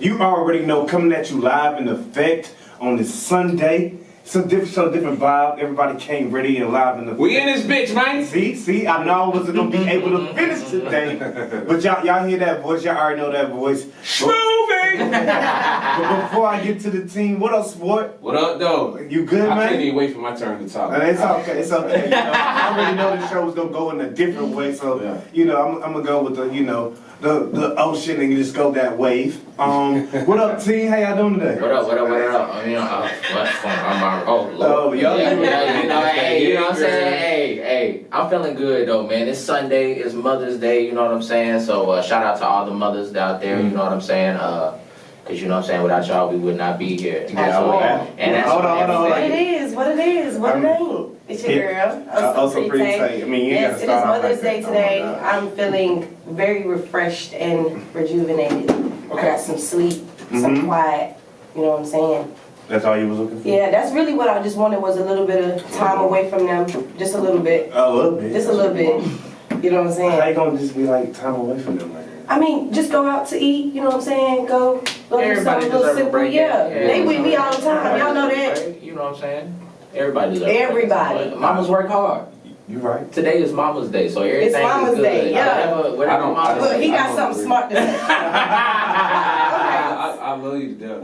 You already know, coming at you live in effect on this Sunday. Some different vibe. Everybody came ready and live in the. We in this bitch, man. See, I know I wasn't gonna be able to finish today, but y'all hear that voice? Y'all already know that voice. Moving. But before I get to the team, what up, Sport? What up, though? You good, man? I can't even wait for my turn to talk. It's okay. It's okay. You know, I already know the show was gonna go in a different way, so you know I'm gonna go with the ocean and just go that wave. What up, team? How y'all doing today? What up? I mean, hey, you know what I'm saying? Hey, I'm feeling good though, man. It's Sunday, it's Mother's Day, you know what I'm saying? So shout out to all the mothers out there, you know what I'm saying? Cause you know what I'm saying, without y'all we would not be here. And that's Hold on. What it ain't. It's your girl. Also pretty tight. I mean, you yes, it is Mother's Day today. I'm feeling very refreshed and rejuvenated. I got some sleep, some quiet, you know what I'm saying? That's all you was looking for? Yeah, that's really what I just wanted, was a little bit of time away from them. Just a little bit. A little bit. Just a little bit. You know what I'm saying? How you gonna just be like time away from them like that? I mean, just go out to eat, you know what I'm saying? Go do something a little simple. break. Yeah, they with me all the time. Y'all know that. You know what I'm saying? Everybody deserves a break. Everybody. Mamas work hard. You right. Today is Mama's Day, so everything It's Mama's is good. Day, yeah. Whatever Mama's Look, he Day. got something smart to say. I love you to death.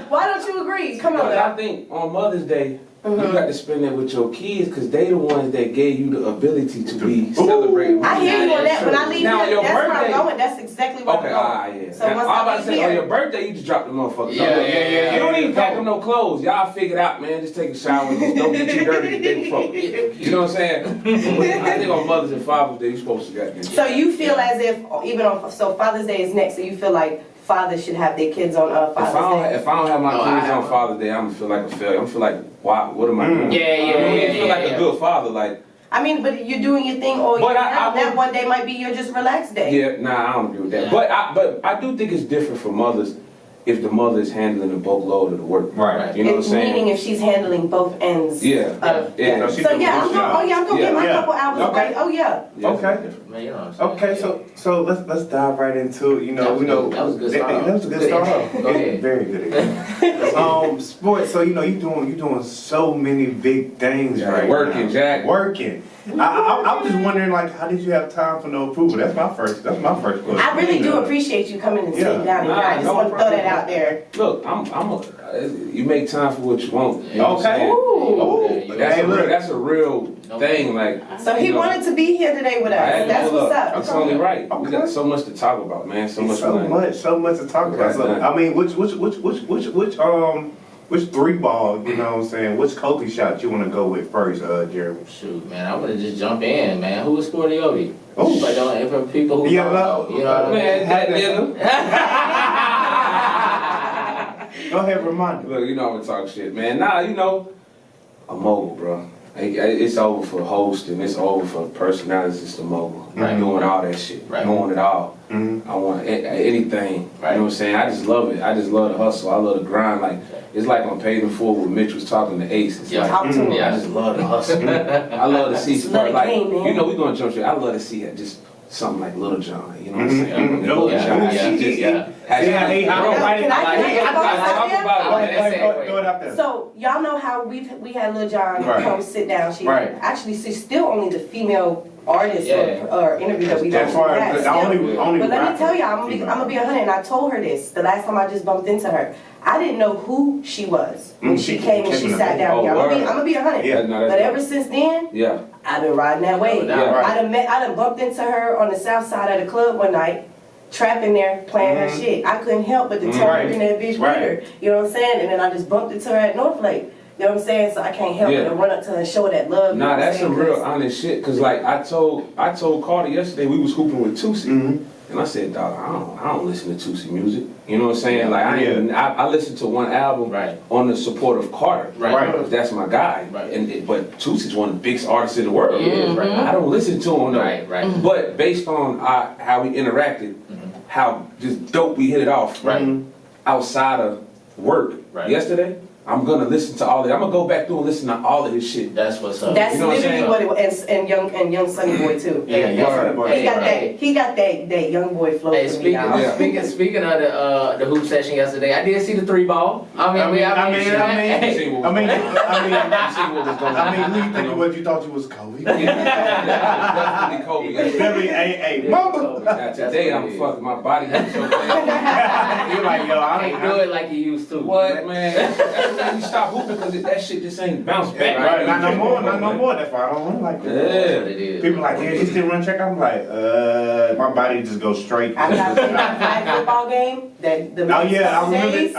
Why don't you agree? Come on, Because now. I think on Mother's Day, you got to spend it with your kids because they the ones that gave you the ability to be celebrated. I hear you on that. When I leave Now, here, your that's where I'm birthday- going. That's exactly where Okay, I'm going. yeah. So Now, once I'm I about to leave say, on here, your birthday, you just drop the motherfuckers Yeah, off. yeah. You don't even pack them no clothes. Y'all figure it out, man. Just take a shower and just don't get too dirty the day before. You know what I'm saying? I think on Mother's and Father's Day, you're supposed to get this. so you feel as if, even on, so Father's Day is next, so you feel like fathers should have their kids on Father's Day? If I don't have my kids on Father's Day, I'm gonna feel like a failure. I'm gonna feel like, wow, what am I doing? I feel like a good father, like. I mean, but you're doing your thing all year But round. That one day might be your just relaxed day. Yeah, nah, I don't agree with that. But I do think it's different for mothers if the mother is handling the bulk load of the work. Right. You know what I'm saying? Meaning if she's handling both ends. Yeah. Yeah. So yeah, I'm gonna get my couple hours Okay. away. Oh yeah. Okay. Man, you know what I'm saying? Okay, so let's dive right into it. You know, That was a good start. That was a good start. Go ahead. Very good. Sports. So you doing so many big things right Working, now. Jack. Working. I'm just wondering, like, how did you have time for no approval? That's my first question. I really do appreciate you coming and sitting down here. I just want to throw that out there. Look, you make time for what you want. You know what I'm Okay. saying? Ooh. That's a real thing. Like. So he wanted to be here today with us. That's what's up. It's only right. We Okay. got so much to talk about, man. So much to talk about. So, I mean, which three ball, you know what I'm saying? Which Kobe shot you want to go with first, Jeremy? Shoot, man, I want to just jump in, man. Who is Sporteodie? Oh. But for people who don't know, you know what I mean? Man, that nigga. Go ahead, remind me. Look, you know I'm gonna talk shit, man. Nah, you know, I'm mobile, bro. It's over for hosting. It's over for personalities. It's the mobile. Right. Doing all that shit. Right. Doing it all. Mm-hmm. I want anything. Right. You know what I'm saying? I just love it. I just love the hustle. I love the grind. Like, it's like on Paid in Full when Mitch was talking to Ace. It's like, Talk to him. I just love the hustle. I love to see Just let it like, game, man. you know, we gonna jump straight. I love to see it just something like Little John. You know what I'm saying? Mhm. Little Yeah. John. Yeah. Just- Yeah. has- Yeah, hey, bro, I- right? Can I Talk about it. Throw it out there. So y'all know how we had Lil Jon Right. come sit down. She Right. actually, she's still only the female artist Yeah. or interview that we've As far had. as Still. only But let me rapper. tell you, I'm gonna be 100, and I told her this the last time I just bumped into her. I didn't know who she was when she came and she sat down here. I'm gonna be 100. Yeah, no, that's But dope. ever since then, Yeah. I've been riding that wave. Yeah. Right. I done bumped into her on the south side of the club one night, trapping there, playing her shit. I couldn't help but to turn Right. in that bitch Right. with her. You know what I'm saying? And then I just bumped into her at Northlake. You know what I'm saying? So I can't help but to run up to her and show her that love. Nah, that's some some real honest shit. Cause like I told Carter yesterday, we was hooping with Tootsie, and I said, dog, I don't listen to Tootsie music. You know what I'm saying? Like I listened to one album Right. on the support of Carter. Right. Because that's my guy. Right. But Toosie's one of the biggest artists in the world. Yeah, right. I don't listen to him though. Right, right. But based on how we interacted, how just dope we hit it off. Right. Outside of work Right. yesterday. I'm gonna listen to all of it. I'm gonna go back through and listen to all of his shit. That's what's up. That's You know what I'm literally saying? what it was, and young Sonny Boy too. Yeah, Sonny Boy. He got that young boy flow Hey, for me now. speaking of the hoop session yesterday, I did see the 3-ball. You see what was going on. Who you think what you thought you was Kobe? Definitely Kobe. Definitely, hey, mama. Now, today I'm fucking my body hurts so bad. You're like, yo, I Can't do it like you used to. What, man? That's when you stop hooping because that shit just ain't bounce back. Right, not no more. That's why I don't run like that. Yeah. What it is. People like, yeah, you still run track? I'm like, my body just goes straight. I got that flag football game. Oh yeah, I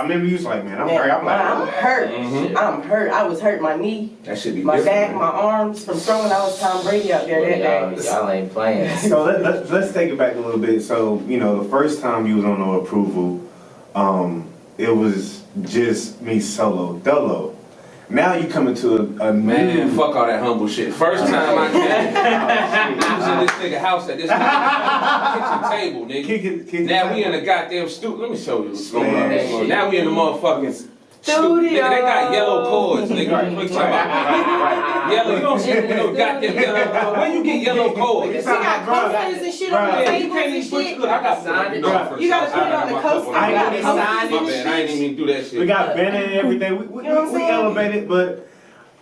remember you was like, man, I'm hurt. I'm hurt. Mhm. I'm hurt. I was hurt. My knee, That should be my different. back, my arms from throwing. I was Tom Brady out there that day. Y'all ain't playing. So let's take it back a little bit. So the first time you was on No Approval, it was just me solo, dolo. Now you coming to a Man, new. fuck all that humble shit. First time I came, we was in this nigga house at this kitchen table, nigga. Kick Now we in the goddamn studio. Let me show you what's going on. Shit. Now we in the motherfucking studio. Nigga, they got yellow cords, nigga. What you talking about? Yellow, you don't see goddamn yellow cords. Where you get yellow cords? She got posters and shit on the Yeah, you tables can't and even put. shit. Look, I got Signed it. first. You gotta put it on the coaster. I You got gotta it post signed it My and bad, I ain't shit. even do that shit. We got banner and everything. We You know what I'm saying? elevated, but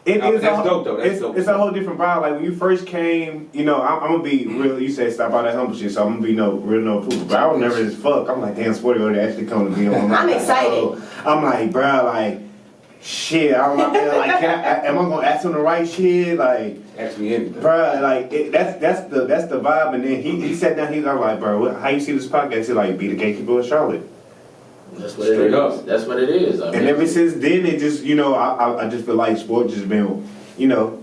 That's dope, though. That's dope. It's a whole different vibe. Like when you first came, I'm gonna be real. You said stop all that humble shit, so I'm gonna be no approval. But I was nervous as fuck. I'm like, damn, Sporteodie actually coming to be on. I'm excited. So I'm like, bro, like, shit. I'm like, am I gonna ask him the right shit? Like, Ask me anything. bro, like that's the vibe. And then he sat down. I was like, bro, how you see this podcast? He's like, be the gatekeeper of Charlotte. That's what it Straight is. up. That's what it is. I mean, And ever since then, it just, I just feel like sports just been,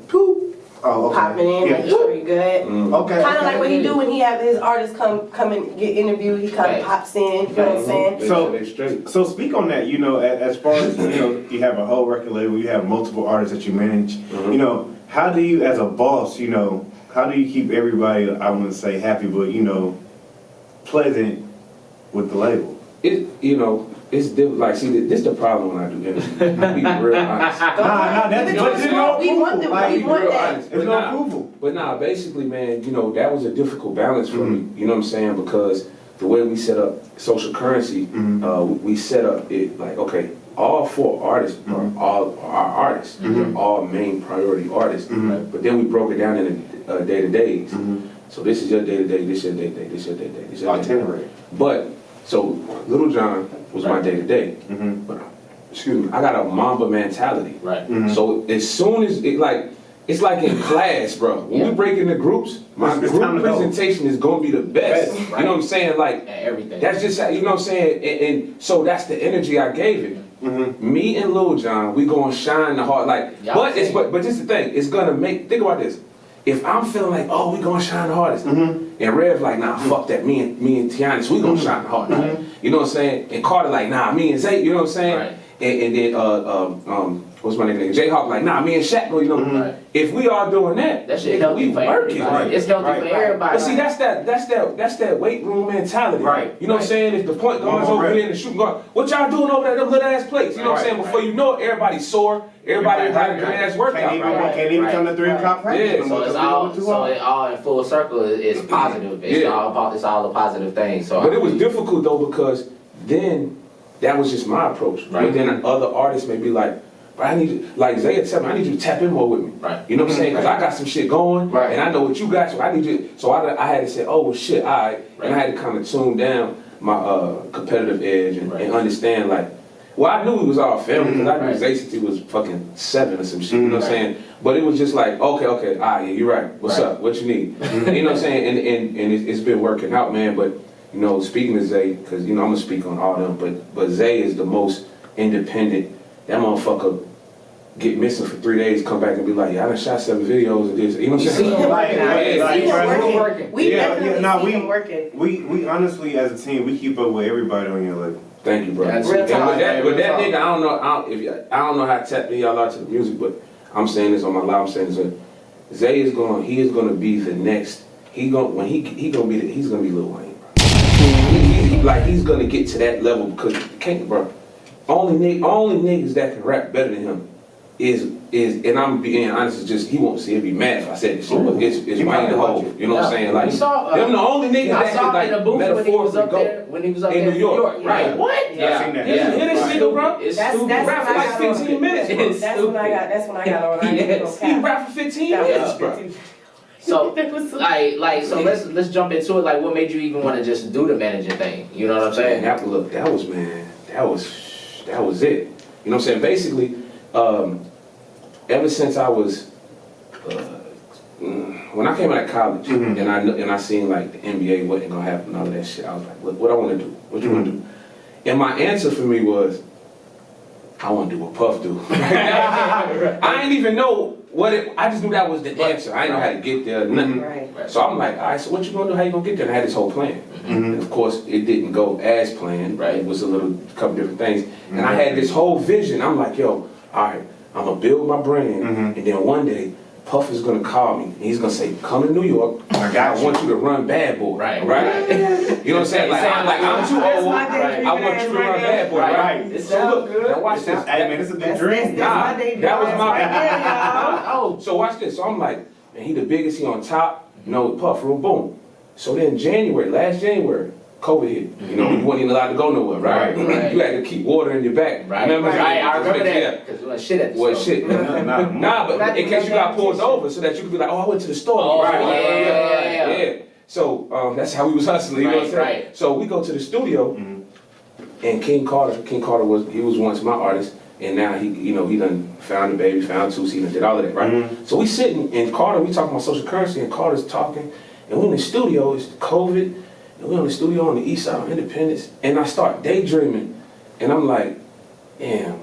poop. Oh, okay. Popping in, Yeah. like it's pretty good. Okay. Kind of like what he do when he have his artists come and get interviewed. He kind of Right. pops in. You know what I'm saying? So- they straight. So speak on that, as far as, you have a whole record label, you have multiple artists that you manage. How do you, as a boss, how do you keep everybody, I wouldn't say happy, but, pleasant with the label? It's different. Like, see, this is the problem when I do interviews. I'll be real honest. Nah, that's Give it to us. there's no We want approval. the- Like, we want real that. honest. there's no approval. But nah, basically, man, that was a difficult balance for me. You know what I'm saying? Because the way we set up social currency, we set up it like, okay, all 4 artists are all our artists. They're all main priority artists. But then we broke it down into day-to-days. So this is your day-to-day, this is your day-to-day, this is your day-to-day, this is your day-to-day. Itinerary. But, so Little John was my day-to-day. But, excuse me, I got a Mamba mentality. right. So as soon as it's like in class, bro. When we break into groups, my It's group time to go. presentation is gonna be the best. Best, You know what I'm saying? Like And everything. that's just you know what I'm saying. And so that's the energy I gave it. Me and Lil Jon, we gonna shine the heart like. Y'all But sing. but this is the thing. It's gonna make. Think about this. If I'm feeling like, oh, we gonna shine the hardest, and Rev like, nah, fuck that. Me and Tianis, we gonna shine the hardest. You know what I'm saying? And Carter like, nah, me and Zay. You know what I'm saying? Right. And then what's my name? Jayhawk like, nah, me and Shaq. You know, Right. if we all doing that, That shit nigga, healthy we for working. everybody. It's healthy for everybody. But see, that's that weight room mentality. Right, You know what I'm saying? If the point guard's Come on, over Red. here and the shooting guard, what y'all doing over there, them little ass plates? You know what I'm Right, saying? Before you know it, everybody's sore. Everybody had a good ass workout. Can't even come to 3 o'clock practice. Yeah, So it's all in full circle. It's positive. It's all a positive thing. So But it was difficult though because then that was just my approach. Right. But then other artists may be like, bro, I need you, like Zay had said, I need you to tap in more with me. Right. You know what I'm saying? Because I got some shit going, Right. and I know what you got, so I need you. So I had to say, oh well, shit, all right. And I Right. had to kind of tune down my competitive edge and Right. understand like, well, I knew we was all family because I knew Right. Zay since he was fucking 7 or some shit. You know what I'm saying? But it was just like, okay, all right, yeah, you're right. What's Right. up? What you need? You know what I'm saying? And it's been working out, man. But speaking to Zay, because I'm gonna speak on all them, but Zay is the most independent. That motherfucker get missing for 3 days, come back and be like, yeah, I done shot 7 videos of this. You know what I'm saying? See him bro, working. We definitely see him working. We honestly, as a team, we keep up with everybody on your level. Thank you, bro. That's And real with talk. that Real nigga, talk. I don't know how tapped in y'all are to the music, but I'm saying this on my live. I'm saying this. Zay is gonna be the next. He's gonna be Lil Wayne. Bro. He's gonna get to that level because bro. only niggas that can rap better than him is and I'm being honest, it's just he won't see it be mad if I said this shit, but it's Wayne the Hov. You know what I'm saying? Like them the only niggas I that saw can like in the booth when he was up metaphorically there. When he was up in there New York. Right? What? Yeah, I seen that. Hear this nigga, bro. It's That's stupid. Rap for like 15 minutes, bro. That's when I got on. I ain't Yes. gonna He cap. rap for 15 That was minutes, bro. 15. So That was so- so let's jump into it. Like, what made you even want to just do the managing thing? You know what I'm saying? That was it. You know what I'm saying? Basically, ever since I was when I came out of college and I seen like the NBA wasn't gonna happen, all of that shit, I was like, look, what I want to do? What you want to do? And my answer for me was, I want to do what Puff do. I didn't even know what it. I just knew that was the answer. I didn't know how to get there. Nothing. Right. So I'm like, all right, so what you gonna do? How you gonna get there? And I had this whole plan. And of course, it didn't go as planned. Right. It was a couple different things. And I had this whole vision. I'm like, yo, all right, I'm gonna build my brand, and then one day Puff is gonna call me, and he's gonna say, come to New York. I want you to run Bad Boy. Right. You know what I'm saying? Like, I'm too old. I want you to run Bad Boy. Right. So look, now watch this. Hey man, it's a good dream. Nah, that was my. Yeah, Oh, so watch this. So I'm like, man, he the biggest. He on top. You know, Puff, real boom. So then last January, COVID hit. You know, you weren't even allowed to go nowhere, right? You had to keep water in your back. Right. Remember? Right. I remember Yeah. that. Because we went shit at the Well, store. shit. Nah, but in case you got pulled over, so that you could be like, oh, I went to the store. Oh, Right. yeah. So that's how we was hustling. You know what I'm saying? Right. So we go to the studio, and King Carter was once my artist, and now he done found the baby, found Tusi, and did all of that, right? So we sitting in Carter, we talking about social currency, and Carter's talking, and we in the studio. It's COVID. And we're in the studio on the east side of Independence, and I start daydreaming, and I'm like, damn,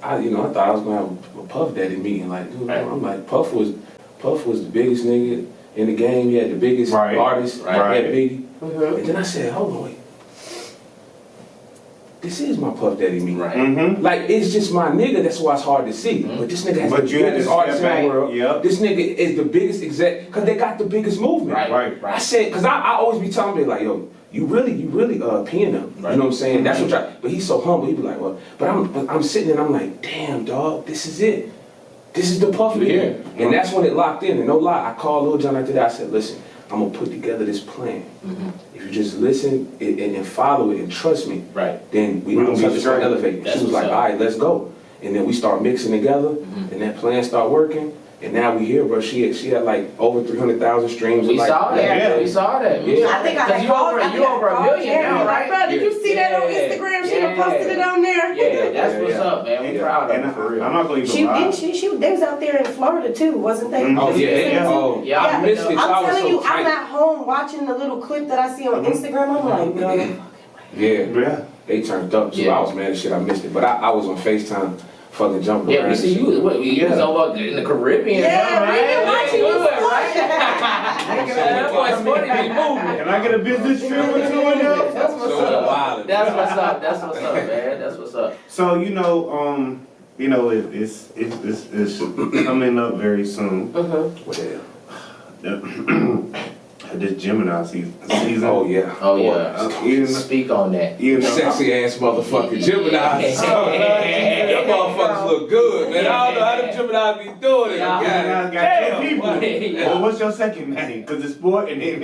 I thought I was gonna have a Puff Daddy meeting, like, dude, I'm like, Puff was the biggest nigga in the game. He had the biggest artist, he had Biggie, and then I said, hold on, wait, this is my Puff Daddy meeting. Right. Like, it's just my nigga, that's why it's hard to see. But this nigga has the biggest artist in the world. Yep. This nigga is the biggest exec, because they got the biggest movement. Right. I said, because I always be telling them, like, yo, you really peeing him. You know what I'm saying? That's what but he's so humble, he be like, well, but I'm sitting and I'm like, damn, dog, this is it. This is the Puff here. And that's when it locked in, and no lie, I called Lil Jon after that, I said, listen, I'm gonna put together this plan. If you just listen and follow it and trust me, then we're gonna touch this elevate. She was like, all right, let's go. And then we start mixing together, and that plan start working. And now we here, bro. She had like over 300,000 streams. We saw that. Yeah. We saw that. Yeah. I think I you over a million now, right? Bro, did you see that on Instagram? She done posted it on there. Yeah, that's what's up, man. We proud of And her for real. I'm not going to even lie. They was out there in Florida too, wasn't they? Oh yeah. Oh Yeah, I missed it. I'm I was telling so you, I'm tight. at home watching the little clip that I see on Instagram. I'm like, no. Yeah. They turned up too. I was mad as shit. I missed it, but I was on FaceTime, fucking jumping around. Yeah, we see you. You was over in the Caribbean. Yeah, right? we been watching you. That boy Sporty be moving. Can I get a business trip or two in there? That's what's So up. wild. That's what's up. That's what's up, man. That's what's up. So it's coming up very soon. This Gemini season. Oh yeah. Oh yeah. Speak on that. Sexy ass motherfucking Gemini. Them motherfuckers look good, man. I don't know how them Gemini be doing it. Gemini got 10 people. Yeah. Well, what's your second name? Because it's sport and then.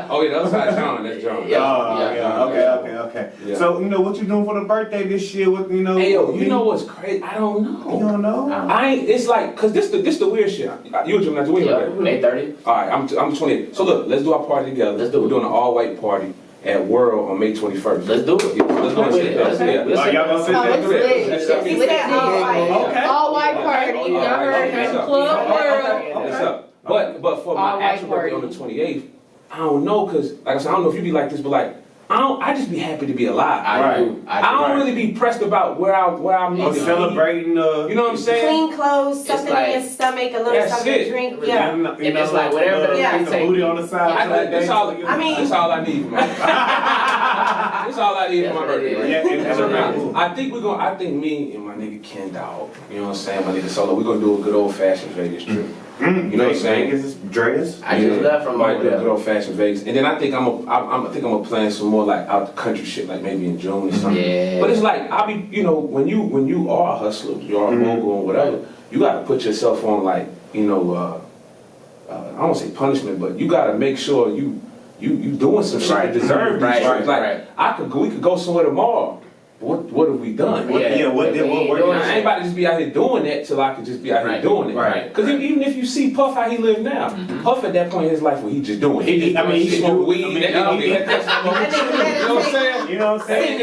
Oh yeah, that's not John. That's John. Oh, yeah. Okay. Yeah. So, what you doing for the birthday this year with, Hey yo, you know what's crazy? I don't know. You don't know? I ain't. It's like, cause this the weird shit. You a Gemini? When Yeah, May 30th. All right, I'm 28. So look, let's do our party together. Let's do it. We're doing an all-white party at World on May 21st. Let's do it. Yeah, let's do it. Let's do it. Are y'all gonna sit there? Let's do that. Let's do He that. said all white. Okay. All white party, you heard her, Club World. What's up? But for All my actual white birthday on the party. 28th, I don't know, cause like I said, I don't know if you be like this, but like I just be happy to be alive. I do. I don't really be pressed about where I'm Or needed to be. celebrating You know what I'm saying? Clean clothes, something like- in your stomach, a little That's something it. to drink. Yeah. And it's like whatever the Yeah. day the take. booty on the side. That's all. I mean- That's all I need, man. That's all I need for my That's what it birthday. is. Right? Yeah, That's and- what I think I think me and my nigga Ken Dog, you know what I'm saying, my nigga Solo, we're gonna do a good old fashioned Vegas trip. You know what I'm saying? Vegas, Dreas. I just left from might over do a there. good old fashioned Vegas, and then I think I'm gonna plan some more like out the country shit, like maybe in June or something. Yeah. But it's like I'll be, you know, when you are a hustler, you are a mogul or whatever, you got to put yourself on like, you know, I don't say punishment, but you got to make sure you doing some shit that deserve these shit. Like we could go somewhere tomorrow. What have we done? What I ain't about to just be out here doing that till I could just be out here doing it. Right. Because even if you see Puff how he live now, Puff at that point in his life where he just doing it. He smoke weed. You know what I'm saying? You know what I'm saying?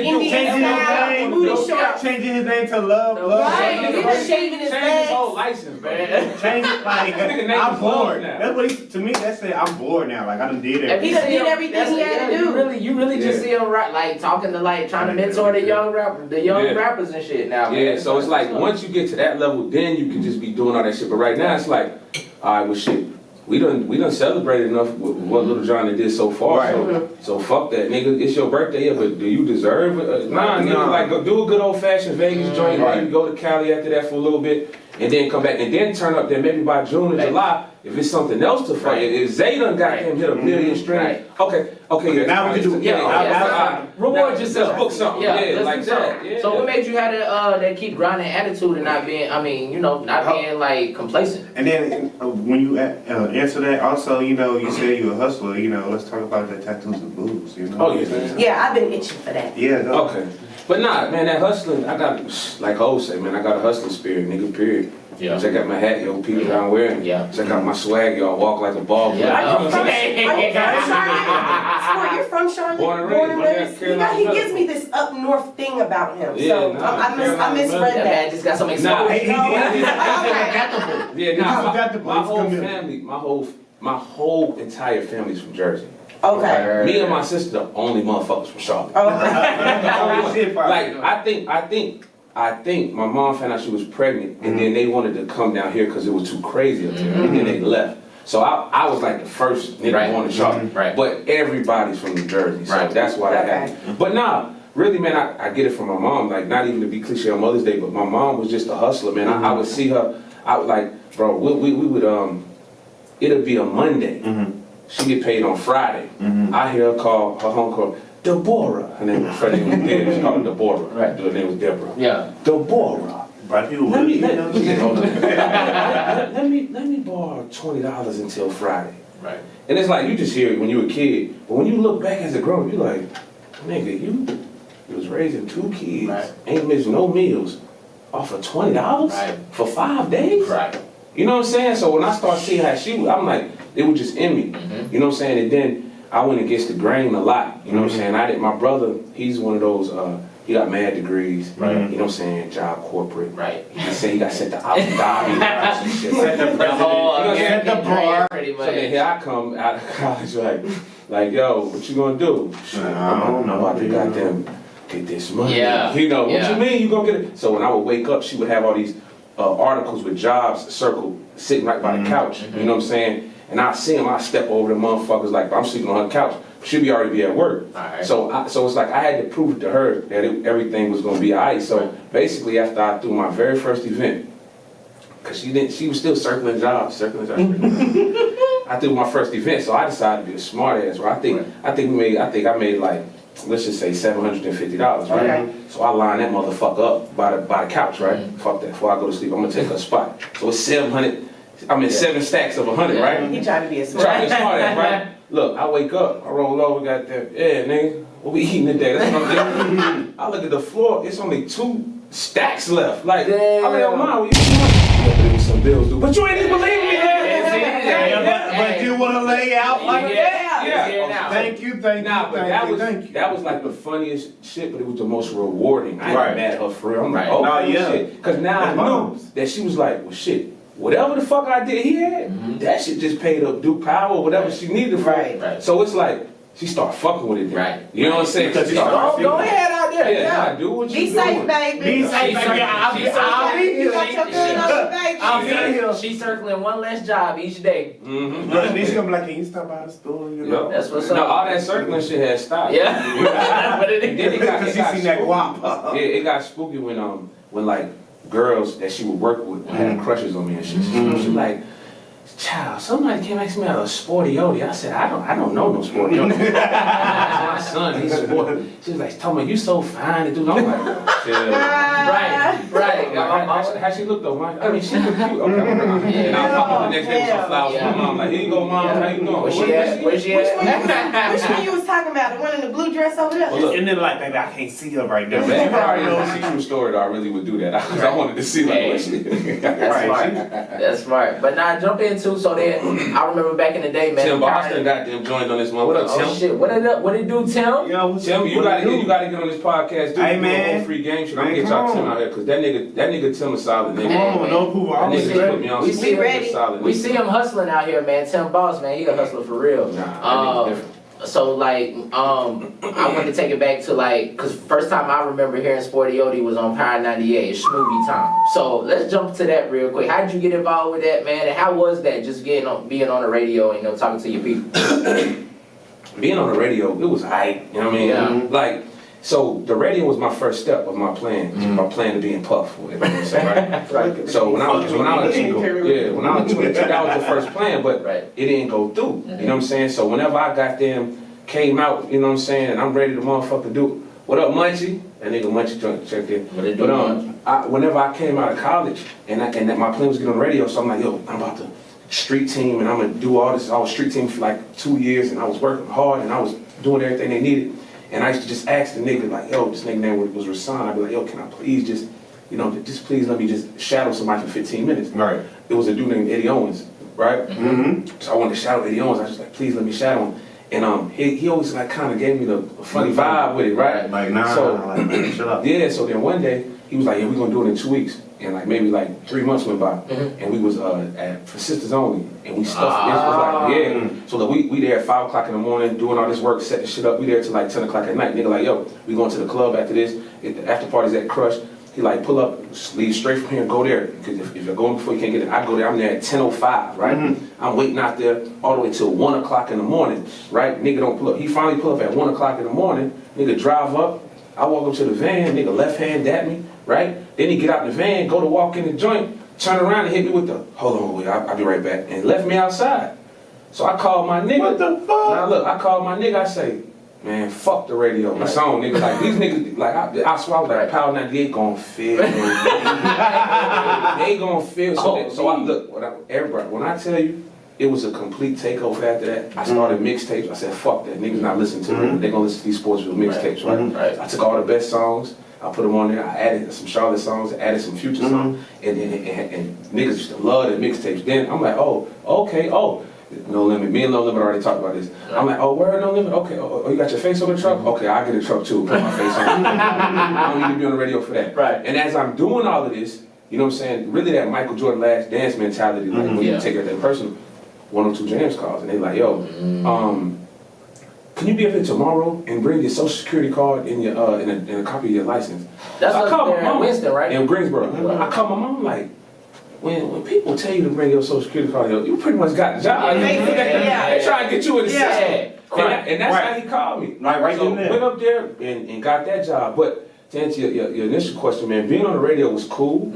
Changing his name to Love. Right. Shaving his Change his legs. whole license, man. Change it like Nigga name I'm is bored. Love now. That's what to me. That's it. I'm bored now. Like I done did If everything. He done did everything he had to do. You really just see him like talking to like trying to mentor the young rappers and shit now. Yeah, Man. so it's like once you get to that level, then you can just be doing all that shit. But right now it's like, all right, well shit, we done celebrated enough with what Little Johnny did so far. Right. So fuck that, nigga. It's your birthday, yeah, but do you deserve it? Nah, nigga. Like go do a good old fashioned Vegas joint, maybe go to Cali after that for a little bit, and then come back and then turn up there maybe by June or July. If it's something else to fuck, if Zay done got him hit a million streams, okay, now we can do reward yourself. Book something, let's like do that. something. Yeah. So what made you have that keep grinding attitude and not being, not being like complacent? And then when you answer that, also, you know, you say you're a hustler. You know, let's talk about the tattoos and booze. You know. Oh yeah. Yeah, I've been itching for that. Yeah. Go. Okay. But nah, man, that hustling, I got, like Ho say, man, I got a hustling spirit, nigga, period. Yeah. Check out my hat, yo, people that I'm wearing. Yeah. Check out my swag, y'all, walk like a ball. Yeah. You know what I'm saying? Are you from Charlotte? Sport, you're from Charlotte? Born and raised. He gives me this up north thing about him. Yeah, So nah, I misread That man that. just got some Nah, exposure. Yeah, Okay. my whole entire family's from Jersey. Okay. Me and my sister, the only motherfuckers from Charlotte. Okay. Like, I think my mom found out she was pregnant, and then they wanted to come down here because it was too crazy up there, and then they left. So I was like the first nigga born in Charlotte, Right. but everybody's from New Jersey, so that's why that happened. But nah, really, man, I get it from my mom. Like, not even to be cliche on Mother's Day, but my mom was just a hustler, man. I would see her, I would like, bro, we would, it'll be a Monday. She get paid on Friday. I hear her call, her home call, Deborah. Her name was Freddie was dead. She called her Deborah. Right. Her name was Deborah. Yeah. Deborah. Black people Let me borrow $20 until Friday. Right. And it's like you just hear it when you a kid, but when you look back as a grown, you like, nigga, you was raising 2 kids, ain't missed no meals, off of $20 for 5 days. Right. You know what I'm saying? So when I start seeing how she was, I'm like, it was just in me. You know what I'm saying? And then I went against the grain a lot. You know what I'm saying? My brother, he's one of those, he got mad degrees. Right. You know what I'm saying? Job corporate. Right. He said he got sent to Abu Dhabi. Set the president. Set the bar. Pretty much. So then here I come out of college like, yo, what you gonna do? I'm about to goddamn get this money. Yeah. You know, what you mean you gonna get it? So when I would wake up, she would have all these articles with jobs circled, sitting right by the couch. You know what I'm saying? And I see him, I step over the motherfuckers like I'm sleeping on her couch. She'd already be at work. So it's like I had to prove it to her that everything was gonna be alright. So basically, after I threw my very first event, cause she was still circling jobs. I threw my first event, so I decided to be a smart ass. Right? I think I made like, let's just say $750, right? Okay. So I line that motherfucker up by the couch, right? Fuck that. Before I go to sleep, I'm gonna take her spot. So it's 700. I mean 7 stacks of 100, right? He tried to be a smart ass, right? Look, I wake up, I roll over, got that. Yeah, nigga, what we eating today? That's what I'm doing. I look at the floor, it's only 2 stacks left. Like, I mean, oh my, what you doing? Yeah, there was some bills due. But you ain't even believe me, man. But you want to lay out like that? Yeah. Thank you. That was like the funniest shit, but it was the most rewarding. I ain't mad at her for real. I'm like, oh, shit. Because now I knew that she was like, well, shit. Whatever the fuck I did, he had, that shit just paid up due power, whatever she needed for it. So it's like, she start fucking with it then. Right. You know what I'm saying? Because go ahead out there. Yeah, do what you Be safe, baby. Be safe, baby. She's circling one less job each day. Then she's gonna be like, can you stop by the store? You know? That's what's up. No, all that circling shit had stopped. Yeah. But then it got seen that guap. Yeah, it got spooky when like girls that she would work with had crushes on me and shit. She like, child, somebody came ask me about a Sporteodie. I said, I don't know no Sporteodie. My son, he's sport. She was like, told me, you so fine to do. I'm like, Right. How she look though, Mike? I mean, she look cute. Okay. And I pop up the next day with some flowers for my mom. Like, here you go, mom. How you doing? Where's she at? Which one you was talking about? The one in the blue dress over there? Well, look, And then like, baby, I can't see her right the now. bad part is the true story though, I really would do that. Because I wanted to see like what she That's smart. That's smart. But now jump into, so then, I remember back in the day, man. Tim Boston got them joined on this one. What up, Tim? Oh shit, what it do, Tim? Yo, Tim, you gotta get on this podcast. Hey, man. Free game shit. I'm Man, gonna get come y'all Tim on. out here because that nigga Tim a solid nigga. Come on, no approval. That I'm nigga ready. put me on We some see ready. solid We nigga. see him hustling out here, man. Tim Boss, man, he a hustler for real. Nah, that nigga different. So like, I want to take it back to like, cause first time I remember hearing Sporteodie was on Power 98, SHMMMOVIE time. So let's jump to that real quick. How did you get involved with that, man? And how was that, just being on the radio and talking to your people? Being on the radio, it was hype. You know what I mean? Yeah. Like, so the radio was my first step of my plan. My plan to be in Puff. Whatever you say, right? Right. So when I was 22, that was the first plan, but Right. it didn't go through. You know what I'm saying? So whenever I got them, came out, you know what I'm saying, and I'm ready to motherfucker do. What up, Munchie? That nigga Munchie checked in. What they do, Whenever I came out of college, and that my plan was to get on the radio, so I'm like, yo, I'm about to street team, and I'm gonna do all this. I was street team for like 2 years, and I was working hard, and I was doing everything they needed. And I used to just ask the nigga, like, yo, this nigga name was Rasan. I'd be like, yo, can I please just please let me just shadow somebody for 15 minutes. Right. It was a dude named Eddie Owens, right? Mm-hmm. So I wanted to shadow Eddie Owens. I was just like, please let me shadow him. And he always like kind of gave me the funny vibe with it, right? Like, nah, So- like, man, shut up. Yeah, so then one day, he was like, yeah, we're gonna do it in 2 weeks. And like maybe like 3 months went by, and we was for sisters only, and we stuffed it. Was like, yeah. So like we there at 5 o'clock in the morning, doing all this work, setting shit up. We there till like 10 o'clock at night. Nigga like, yo, we going to the club after this. The after party's at Crush. He like, pull up, leave straight from here and go there. Because if you're going before you can't get it, I go there, I'm there at 10:05, right? I'm waiting out there all the way till 1 o'clock in the morning, right? Nigga don't pull up. He finally pull up at 1 o'clock in the morning. Nigga drive up. I walk up to the van, nigga left hand at me, right? Then he get out the van, go to walk in the joint, turn around and hit me with the, hold on, wait, I'll be right back, and left me outside. So I called my nigga. What the fuck? Now look, I called my nigga, I say, man, fuck the radio. My song, nigga, like these niggas, like I swear I was like, Power 98 gon' feel. They gon' feel. So I look, everybody, when I tell you, it was a complete takeover after that. I started mixtapes. I said, fuck that. Niggas not listening to me. They gonna listen to these Sportsville mixtapes, right? Right. I took all the best songs. I put them on there. I added some Charlotte songs. I added some Future songs. And niggas used to love the mixtapes. Then I'm like, oh, okay, oh. No Limit. Me and No Limit already talked about this. I'm like, oh, where No Limit? Okay, oh, you got your face on the truck? Okay, I'll get a truck too. Put my face on it. I don't need to be on the radio for that. Right. And as I'm doing all of this, you know what I'm saying? Really that Michael Jordan Last Dance mentality, like when you take it that personal. 102 Jams calls and they like, yo, can you be up here tomorrow and bring your social security card in your in a copy of your license? That's So I up called there my in mom Winston, right? in Greensboro. I called my mom like, when people tell you to bring your social security card, you pretty much got the job. Yeah. They try to get you in the Yeah. system. Correct. And that's Right. how he called me. Right So in there. went up there and got that job. But to answer your initial question, man, being on the radio was cool,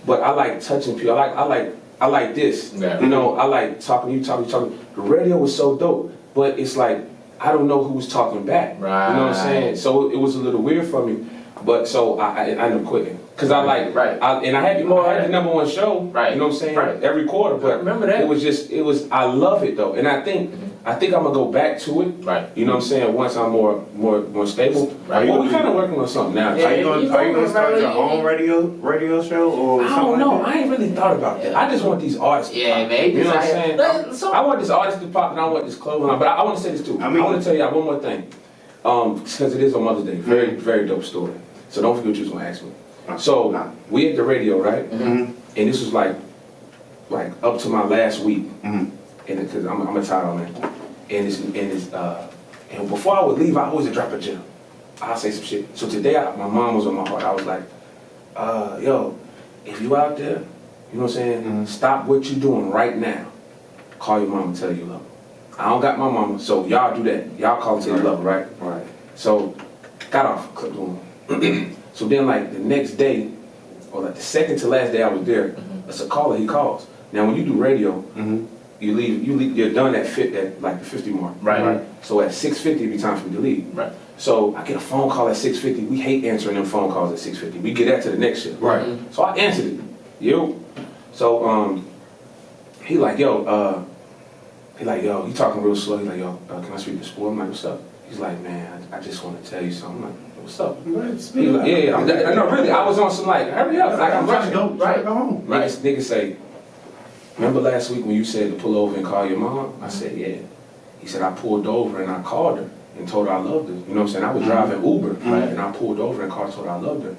but I like touching people. I like this. Yeah. You know, I like talking. The radio was so dope, but it's like I don't know who was talking back. Right. You know what I'm saying? So it was a little weird for me. But so I ended up quitting because I like Right. I had the #1 show. Right. You know what I'm saying? Right. Every quarter. But I remember that. it was I love it though, and I think I'm gonna go back to it. Right. You know what I'm saying? Once I'm more stable. Right. Well, we're kind of working on something now. Yeah. Are you gonna start your own radio show or I something don't know. like I ain't really thought about that. I just want these artists. to Yeah, pop. man. You know what I'm saying? So, I want this artist to pop and I want this clothing line. But I want to say this too. I want to tell y'all one more thing. Because it is on Mother's Day. Very, very dope story. So don't forget what you was gonna ask me. So we at the radio, right? And this was like up to my last week. And because I'm a title man. And before I would leave, I always drop a gem. I'll say some shit. So today, my mom was on my heart. I was like, yo, if you out there, you know what I'm saying? Stop what you doing right now. Call your mom and tell her you love her. I don't got my mama, so y'all do that. Y'all call and tell you love her, right? Right. So, got off, clicked on. So then like the next day, or like the second to last day I was there, it's a caller, he calls. Now when you do radio, you're done at like the 50 mark. Right. So at 6:50, it'd be time for me to leave. Right. So I get a phone call at 6:50. We hate answering them phone calls at 6:50. We get that to the next shift. Right. So I answered it. Yo. So he like, yo, you talking real slow. He like, yo, can I speak to Sport? I'm like, what's up? He's like, man, I just want to tell you something. I'm like, what's up? He's like, yeah. No, really, I was on some like, hurry up, like I'm rushing. Go home. Right. Niggas say, remember last week when you said to pull over and call your mom? I said, yeah. He said, I pulled over and I called her and told her I loved her. You know what I'm saying? I was driving Uber, and I pulled over and told her I loved her.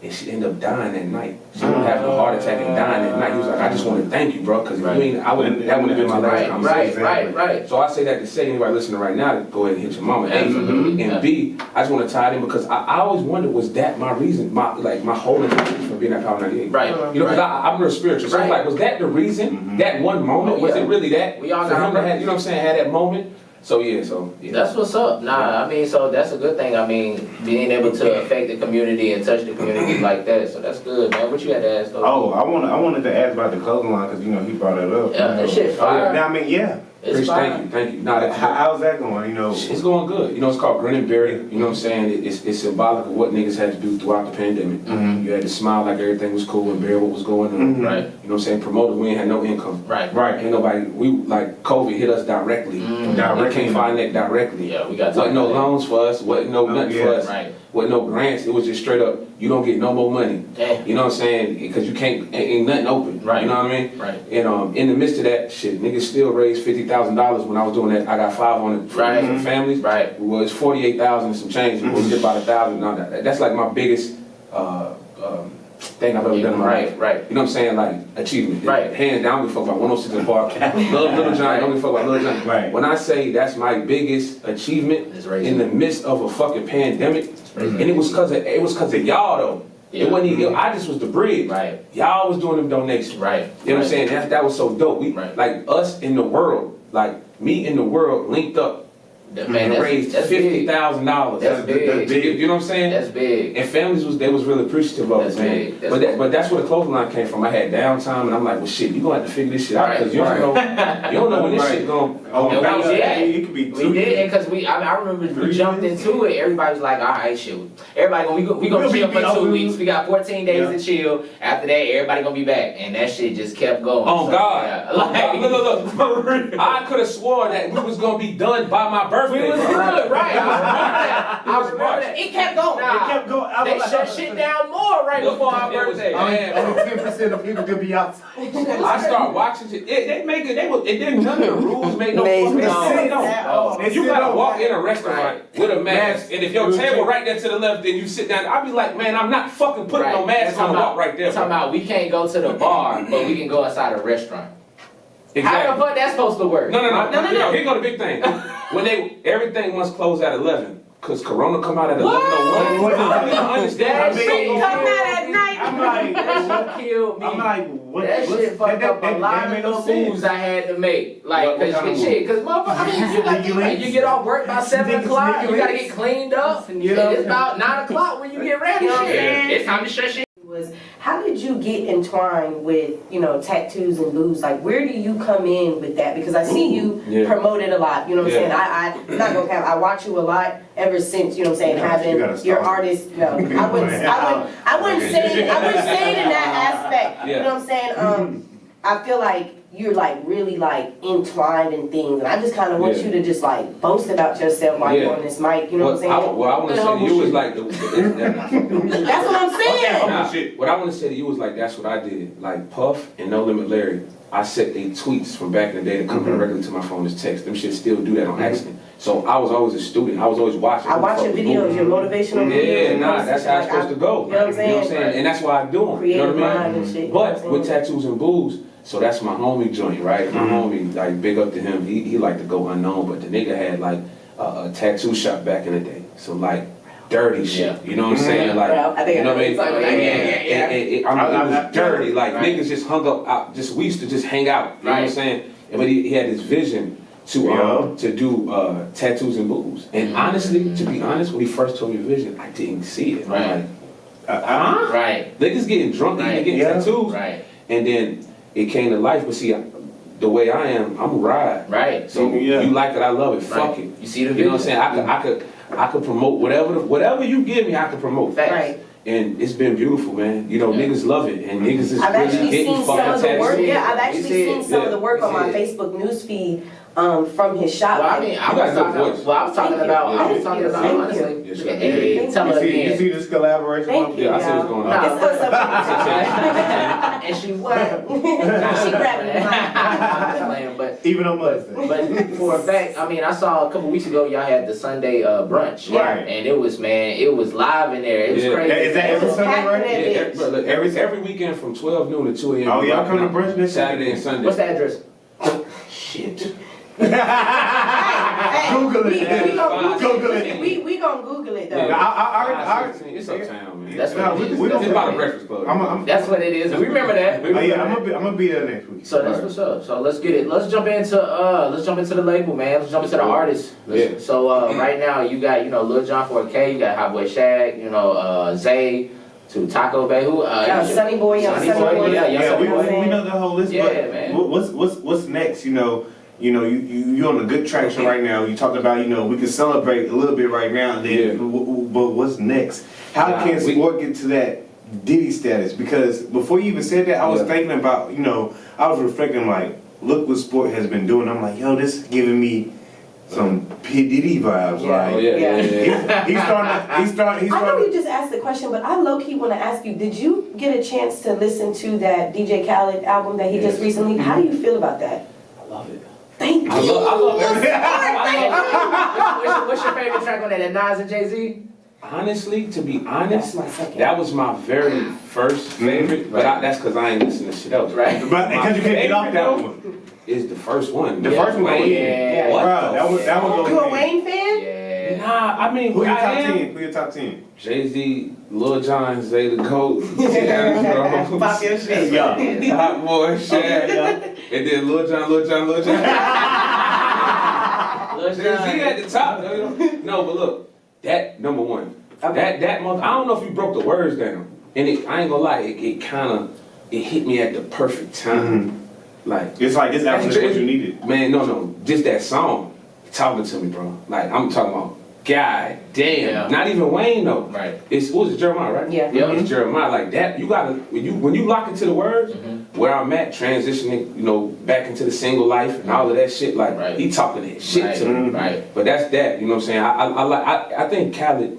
And she ended up dying that night. She ended up having a heart attack and dying that night. He was like, I just want to thank you, bro, because that wouldn't have been my last conversation. Right. So I say that to say anybody listening right now, to go ahead and hit your mama. And B, I just want to tie it in because I always wondered, was that my reason, my whole intention for being at Power 98? Right. You know, because I'm real spiritual. So it's like, was that the reason? That one moment? Was it really that? We all for him to got have, you know what I'm saying, had that moment? So yeah. That's what's up. Nah, I mean, so that's a good thing. I mean, being able to affect the community and touch the community like that. So that's good, man. What you had to ask though? Oh, I wanted to ask about the clothing line because he brought it up. Yeah, that shit fire. Now, I mean, yeah. It's fire. Thank you. Nah, How's that going? It's going good. You know, it's called Grin and Berry. You know what I'm saying? It's symbolic of what niggas had to do throughout the pandemic. You had to smile like everything was cool and bear what was going on. Right. You know what I'm saying? Promoters, we ain't had no income. Right. Ain't nobody, COVID hit us directly. We can't find that directly. Yeah, we got Wasn't no loans for us, wasn't no nothing for us. Right. Wasn't no grants, it was just straight up, you don't get no more money. Damn. You know what I'm saying? Because you ain't nothing open. Right. You know what I mean? Right. And in the midst of that shit, niggas still raised $50,000 when I was doing that. I got 5 on it for families. Right. Well, it's 48,000 and some change. It was just about 1,000. Now that's like my biggest thing I've ever done in my life. Right. You know what I'm saying? Like achievement. Right. Hands down, I don't give a fuck about 106 in Park. Love Little Giant. Don't give a fuck about Little Giant. Right. When I say that's my biggest achievement in the midst of a fucking pandemic, and it was cause of y'all though. Yeah. It wasn't even, I just was the bridge. Right. Y'all was doing them donations. Right. You know what I'm saying? That was so dope. We like us in the world, like me in the world linked up. Man, raised $50,000. That's big. You know what I'm saying? That's big. And families was really appreciative of it, man. But that's where the clothing line came from. I had downtime, and I'm like, well, shit, you gonna have to figure this shit out because you don't know when this shit gonna. It could be we did, and because I remember we jumped into it. Everybody was like, all right, shoot. Everybody we gonna chill for 2 weeks. We got 14 days to chill. After that, everybody gonna be back, and that shit just kept going. Oh, so, God. Yeah. Look. I could have swore that we was gonna be done by my birthday. We was good, right? I remember that. It kept going. It kept going. They shut shit down more right before our birthday. Only 10% of people could be outside. I start watching shit. It didn't none of the rules make no fucking sense. If you gotta walk in a restaurant with a mask, and if your table right there to the left, then you sit down, I'll be like, man, I'm not fucking putting no mask on and walk right there. Talking about we can't go to the bar, but we can go outside a restaurant. Exactly. How the fuck that's supposed to work? No. Here go the big thing. When everything must close at 11, cause Corona come out at 11:01. I don't understand. That shit come out at night. I'm like, that shit killed me. I'm like, what? That shit fucked up a lot of the moves I had to make. Like, cause motherfucker, I mean, you get off work by 7 o'clock, you gotta get cleaned up. It's about 9 o'clock when you get ready. It's time to shut shit. How did you get entwined with, tattoos and blues? Like, where do you come in with that? Because I see you promote it a lot, you know what I'm saying? I'm not gonna have, I watch you a lot ever since, you know what I'm saying, having your artist, I wouldn't say it in that aspect, you know what I'm saying? I feel like you're like really like entwined in things, and I just kind of want you to just like boast about yourself while you're on this mic, you know what I'm saying? I want to say to you is like that's what I'm saying. What I want to say to you is like that's what I did. Like Puff and No Limit Larry, I set their tweets from back in the day to come directly to my phone as text. Them shit still do that on accident. So I was always a student. I was always watching. I watch your videos, your motivational videos. Yeah, that's how it's supposed to go. You know what I'm saying? And that's why I do them. You know what I mean? But with tattoos and booze. So that's my homie joint, right? My homie, like, big up to him. He liked to go unknown, but the nigga had like a tattoo shop back in the day. So like dirty shit, you know what I'm saying? Like, you know what I mean? It was dirty. Like niggas just hung up out. We used to just hang out. You know what I'm saying? But he had this vision to do tattoos and booze. And honestly, to be honest, when he first told me the vision, I didn't see it. Right. Niggas getting drunk and getting tattoos. Right. And then it came to life, but see, the the way I am, I'm a ride. Right. So Yeah. you like it, I love it. Fuck it. You see the You know video. what I'm saying? I could promote whatever you give me. I could promote. Facts. Right. And it's been beautiful, man. You know, niggas love it, and niggas is I've really actually getting seen some fucking of the work. tattoos. Yeah, I've actually We see seen it. some of the work Yeah, on my we see Facebook newsfeed from his shop. Well, I mean, I You got was a good talking. voice. Well, I was talking Thank about. you. I was Thank talking you. about Thank honestly. you. Yes, sir. Hey, tell her You see again. this collaboration? Thank you. Yeah, I see what's going on. Nah, It's what's up. And she What? Nah, She grabbing the mic. I'm just playing, but Even on Mother's Day. but for a fact, I mean, I saw a couple weeks ago y'all had the Sunday brunch, Right. And it was it was live in there. It was Yeah. crazy. Is that every was Sunday, packed right? in that Yeah, bitch. bro, look, every weekend from 12 noon to 2 a.m. Oh, we y'all come to rocking out. brunch this Saturday and Sunday. What's the address? Shit. Hey, Google it. We gonna Google Google it. it. We gonna Google it though. Yeah. I It's uptown, man. That's what it is. we It's don't- about a breakfast club. That's what it is. We remember that. Oh, yeah, I'm gonna be there next week. So that's what's up. So let's get it. Let's jump into the label, man. Let's jump into the artists. Yeah. So right now you got Lil Jon 4K, you got Hot Boy Shaq, Zay, to Taco Bay. Who? Sunny Boy, Young Sunny Sunny Boy, Boy. yeah, Yeah, Sunny we Boy. know the whole list. Yeah, but man. What's next? You on a good traction right now. You talked about we can celebrate a little bit right now. And then, Yeah. but what's next? How Nah, can sport get to that Diddy status? Because before you even said that, I was Yeah. thinking about I was reflecting like, look what sport has been doing. I'm like, yo, this is giving me some P Diddy vibes. Yeah. Like, Oh, yeah. he's starting. I know you just asked the question, but I low-key want to ask you, did you get a chance to listen to that DJ Khaled album that he just Yes. recently? How do you feel about that? I love it. Thank you. I love everything. What's your favorite track on that? That Nas and Jay-Z? Honestly, to be That's honest, my second. that was my very first favorite, but that's because I ain't listening to shit else. Right. But because you can't get off that favorite, one. Is the first one. The first one, Yeah. What Bro, the that was You a Wayne fan? Yeah. Nah, I mean, Who your I top am. 10? Who your top 10? Jay-Z, Lil Jon, Zay the Goat, Tiana Pop your shit. Yeah. Hot Boy, Shaq, and then Lil Jon. Lil Jay-Z Jon. at the top. No, but look, that number one. Okay. That month, I don't know if you broke the words down, and I ain't gonna lie, it hit me at the perfect time. Like It's like this album is what you needed. Man, no, just that song talking to me, bro. Like I'm talking about, God damn, Yeah. not even Wayne though. Right. What was it, Jeremiah, right? Yeah. Yeah. It's Jeremiah. Like that, you gotta when you lock into the words, where I'm at, transitioning, back into the single life and all of that shit. Like Right. he talking that shit Right. to me. Right. But that's that. You know what I'm saying? I think Khaled.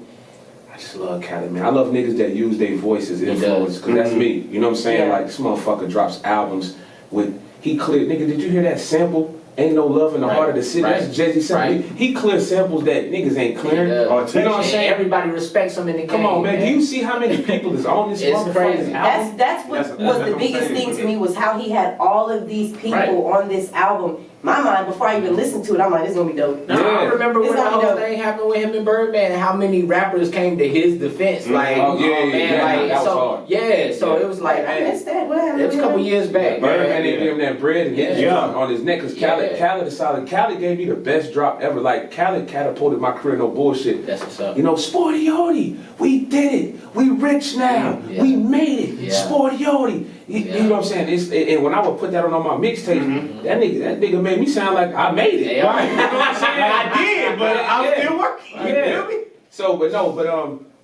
I just love Khaled, man. I love niggas that use their voice as influence, because that's me. You know what I'm saying? Yeah. Like, this motherfucker drops albums with, he cleared, nigga, did you hear that sample? Ain't no love in the Right. heart of the city. Right. That's Jay-Z sample. Right. He cleared samples that niggas ain't clearing. Yeah. You know what I'm saying? Everybody respects him in the game. Come on, man. Do you see how many people is on this It's motherfucking crazy. album? That's what That's was what the I'm biggest saying. thing to me was how he had all of these people on this album. My mind, before I even listened to it, I'm like, this is gonna be dope. No, I Yeah. remember when It's the not whole dope. thing happened with him and Birdman, and how many rappers came to his defense. Like, Oh, yeah, man, yeah, like, that was so, hard. yeah, so it was like, I man, missed that. What happened? it was a couple years back. Birdman man. didn't give him that bread and Yeah. yeah. on his neck, because Yeah. Khaled is solid. Khaled gave me the best drop ever. Like, Khaled catapulted my career, no bullshit. That's what's up. Sporteodie, we did it. We rich now. Yeah. We made it. Yeah. Sporteodie. You know what I'm saying? And when I would put that on my mixtape, that nigga made me sound like I made it. Yeah. Right? You know what I'm saying? I did, but I'm Yeah. still working. You Yeah. feel me? So,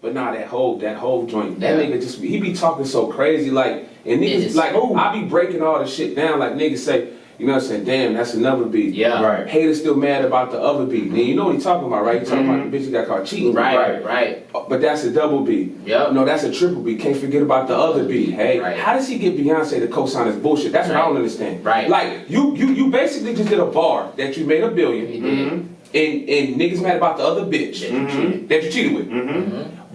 but nah, that whole joint, that Yeah. nigga he be talking so crazy, like, and It niggas, is like, smooth. I be breaking all the shit down, like niggas say, you know what I'm saying, damn, that's another beat. Yeah. Right. Haters still mad about the other beat. Then you know what he talking about, right? He talking about the bitch that got caught cheating. Right. But that's a double B. Yep. No, that's a triple B. Can't forget about the other B. Hey, Right. how does he get Beyonce to co-sign his bullshit? That's what I Right. don't understand. Right. Like, you basically just did a bar that you made $1 billion. He did. And niggas mad about the other bitch that you cheated with.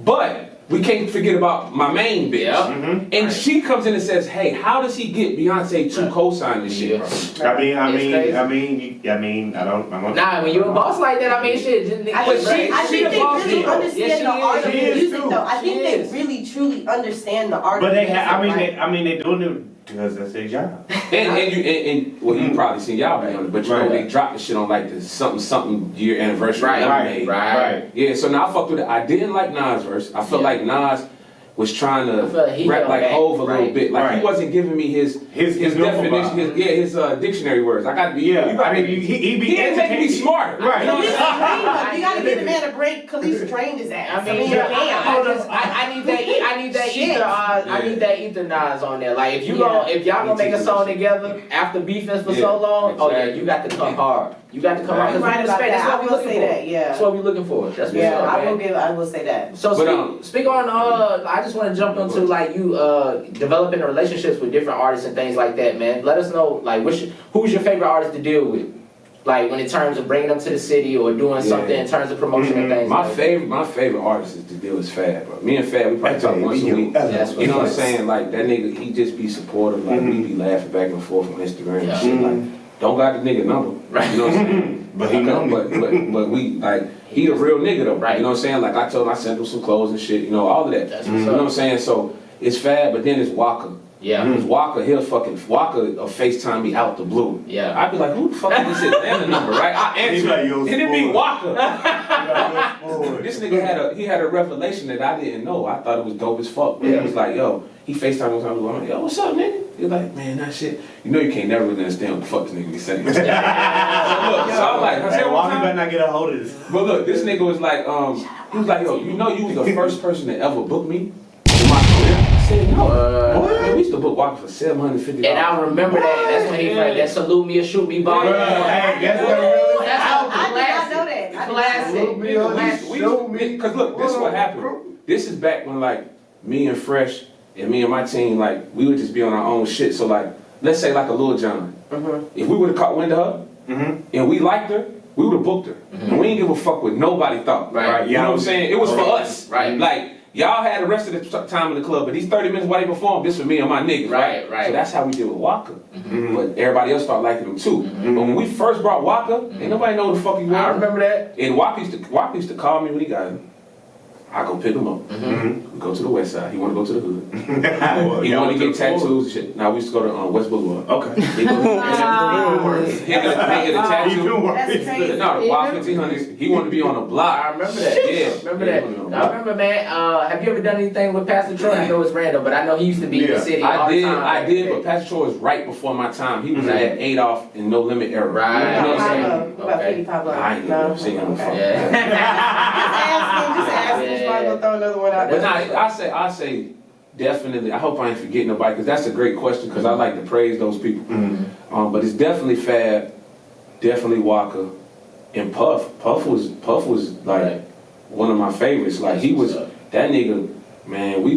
But we can't forget about my main bitch. Yep. And Right. she comes in and says, hey, how does he get Beyonce to co-sign this shit? Yeah. I don't. Nah, when you a boss like that, I mean, shit. Just, I But think she they the boss really too. understand Yes, the art of she is music, too. though. I She think is. they really, truly understand the art But of they music. they're doing it because that's their job. And well, you probably seen y'all be on it, but you know Right. they dropped the shit on like the something year anniversary. Right, Lemonade. right. Yeah, so now I fucked with it. I didn't like Nas' verse. I felt Yeah. like Nas was trying to He rap held like back, Hov a little bit. Like right. he wasn't giving me his definition, his dictionary words. I got to be he didn't make me smarter. Right. You know what I'm saying? You gotta give the man a break. Khalees trained his ass. I mean, I need that ether. I need that ether Nas on there. Like if y'all gonna make a song together after beefing for so long, oh yeah, you got to come hard. You got to come hard. Right about that. That's what we looking for. Yeah. That's what we looking for. That's what's Yeah, up, I will say that. So speak on I just want to jump into like you developing relationships with different artists and things like that, man. Let us know like who's your favorite artist to deal with, like when in terms of bringing them to the city or doing something in terms of promotion and things. My favorite artist is to deal with Fab, bro. Me and Fab, we probably talk once a week. You know what I'm saying? Like that nigga, he just be supportive. Like we be laughing back and forth on Instagram and shit. Like don't got the nigga number, right? You know what I'm saying? But he know me. But we like he a real nigga though, right? You know what I'm saying? Like I told him I sent him some clothes and shit. You know all of that. That's you know what I'm saying? So it's Fab, but then it's Walker. Yeah. Because Walker will FaceTime me out the blue. Yeah. I'd be like, who the fuck is this Atlanta number, right? I answer. Like, yo, and it be Walker. Like, This nigga had a revelation that I didn't know. I thought it was dope as fuck. But he was like, yo, he FaceTime me. I'm like, yo, what's up, nigga? He's like, man, that shit. You know you can't never really understand what the fuck this nigga be saying. So I'm like, Walker better not get a hold of this. But look, this nigga was like, he was like, yo, you know you was the first person to ever book me in my career? I said, no. Man, we used to book Walker for $750. And I remember that. That's when he heard that salute me or shoot me bomb. Hey, that's what it really I did not know that. Classic. Because look, this is what happened. This is back when like me and Fresh and me and my team, like we would just be on our own shit. So like, let's say like a Lil Jon. If we would have caught wind of her and we liked her, we would have booked her. And we didn't give a fuck what nobody thought. Right. You know what I'm saying? It was for us. Right. Like, y'all had the rest of the time in the club, but these 30 minutes while they perform, this for me and my niggas, right? Right. So that's how we did with Walker. But everybody else started liking him too. But when we first brought Walker, ain't nobody know who the fuck he was. I remember that. And Walker used to call me when he got him. I go pick him up. We go to the west side. He want to go to the hood. He want to get tattoos and shit. Now we used to go to West Boulevard. Okay. He go he get a tattoo. That's crazy. No, the Y 1500s. He wanted to be on the block. I remember that. Yeah. Remember that. I remember, man. Have you ever done anything with Pastor Troy? I know it's random, but I know he used to be in the city all the time. I did, but Pastor Troy was right before my time. He was at that Adolf and No Limit era. Right. You know what I'm saying? What about Katie Pablo? I ain't never seen him before. Just asking. I'm gonna throw another one out But there. nah, I say definitely. I hope I ain't forgetting nobody because that's a great question because I like to praise those people. But it's definitely Fab, definitely Walker, and Puff. Puff was like one of my favorites. Like he was that nigga. Man, we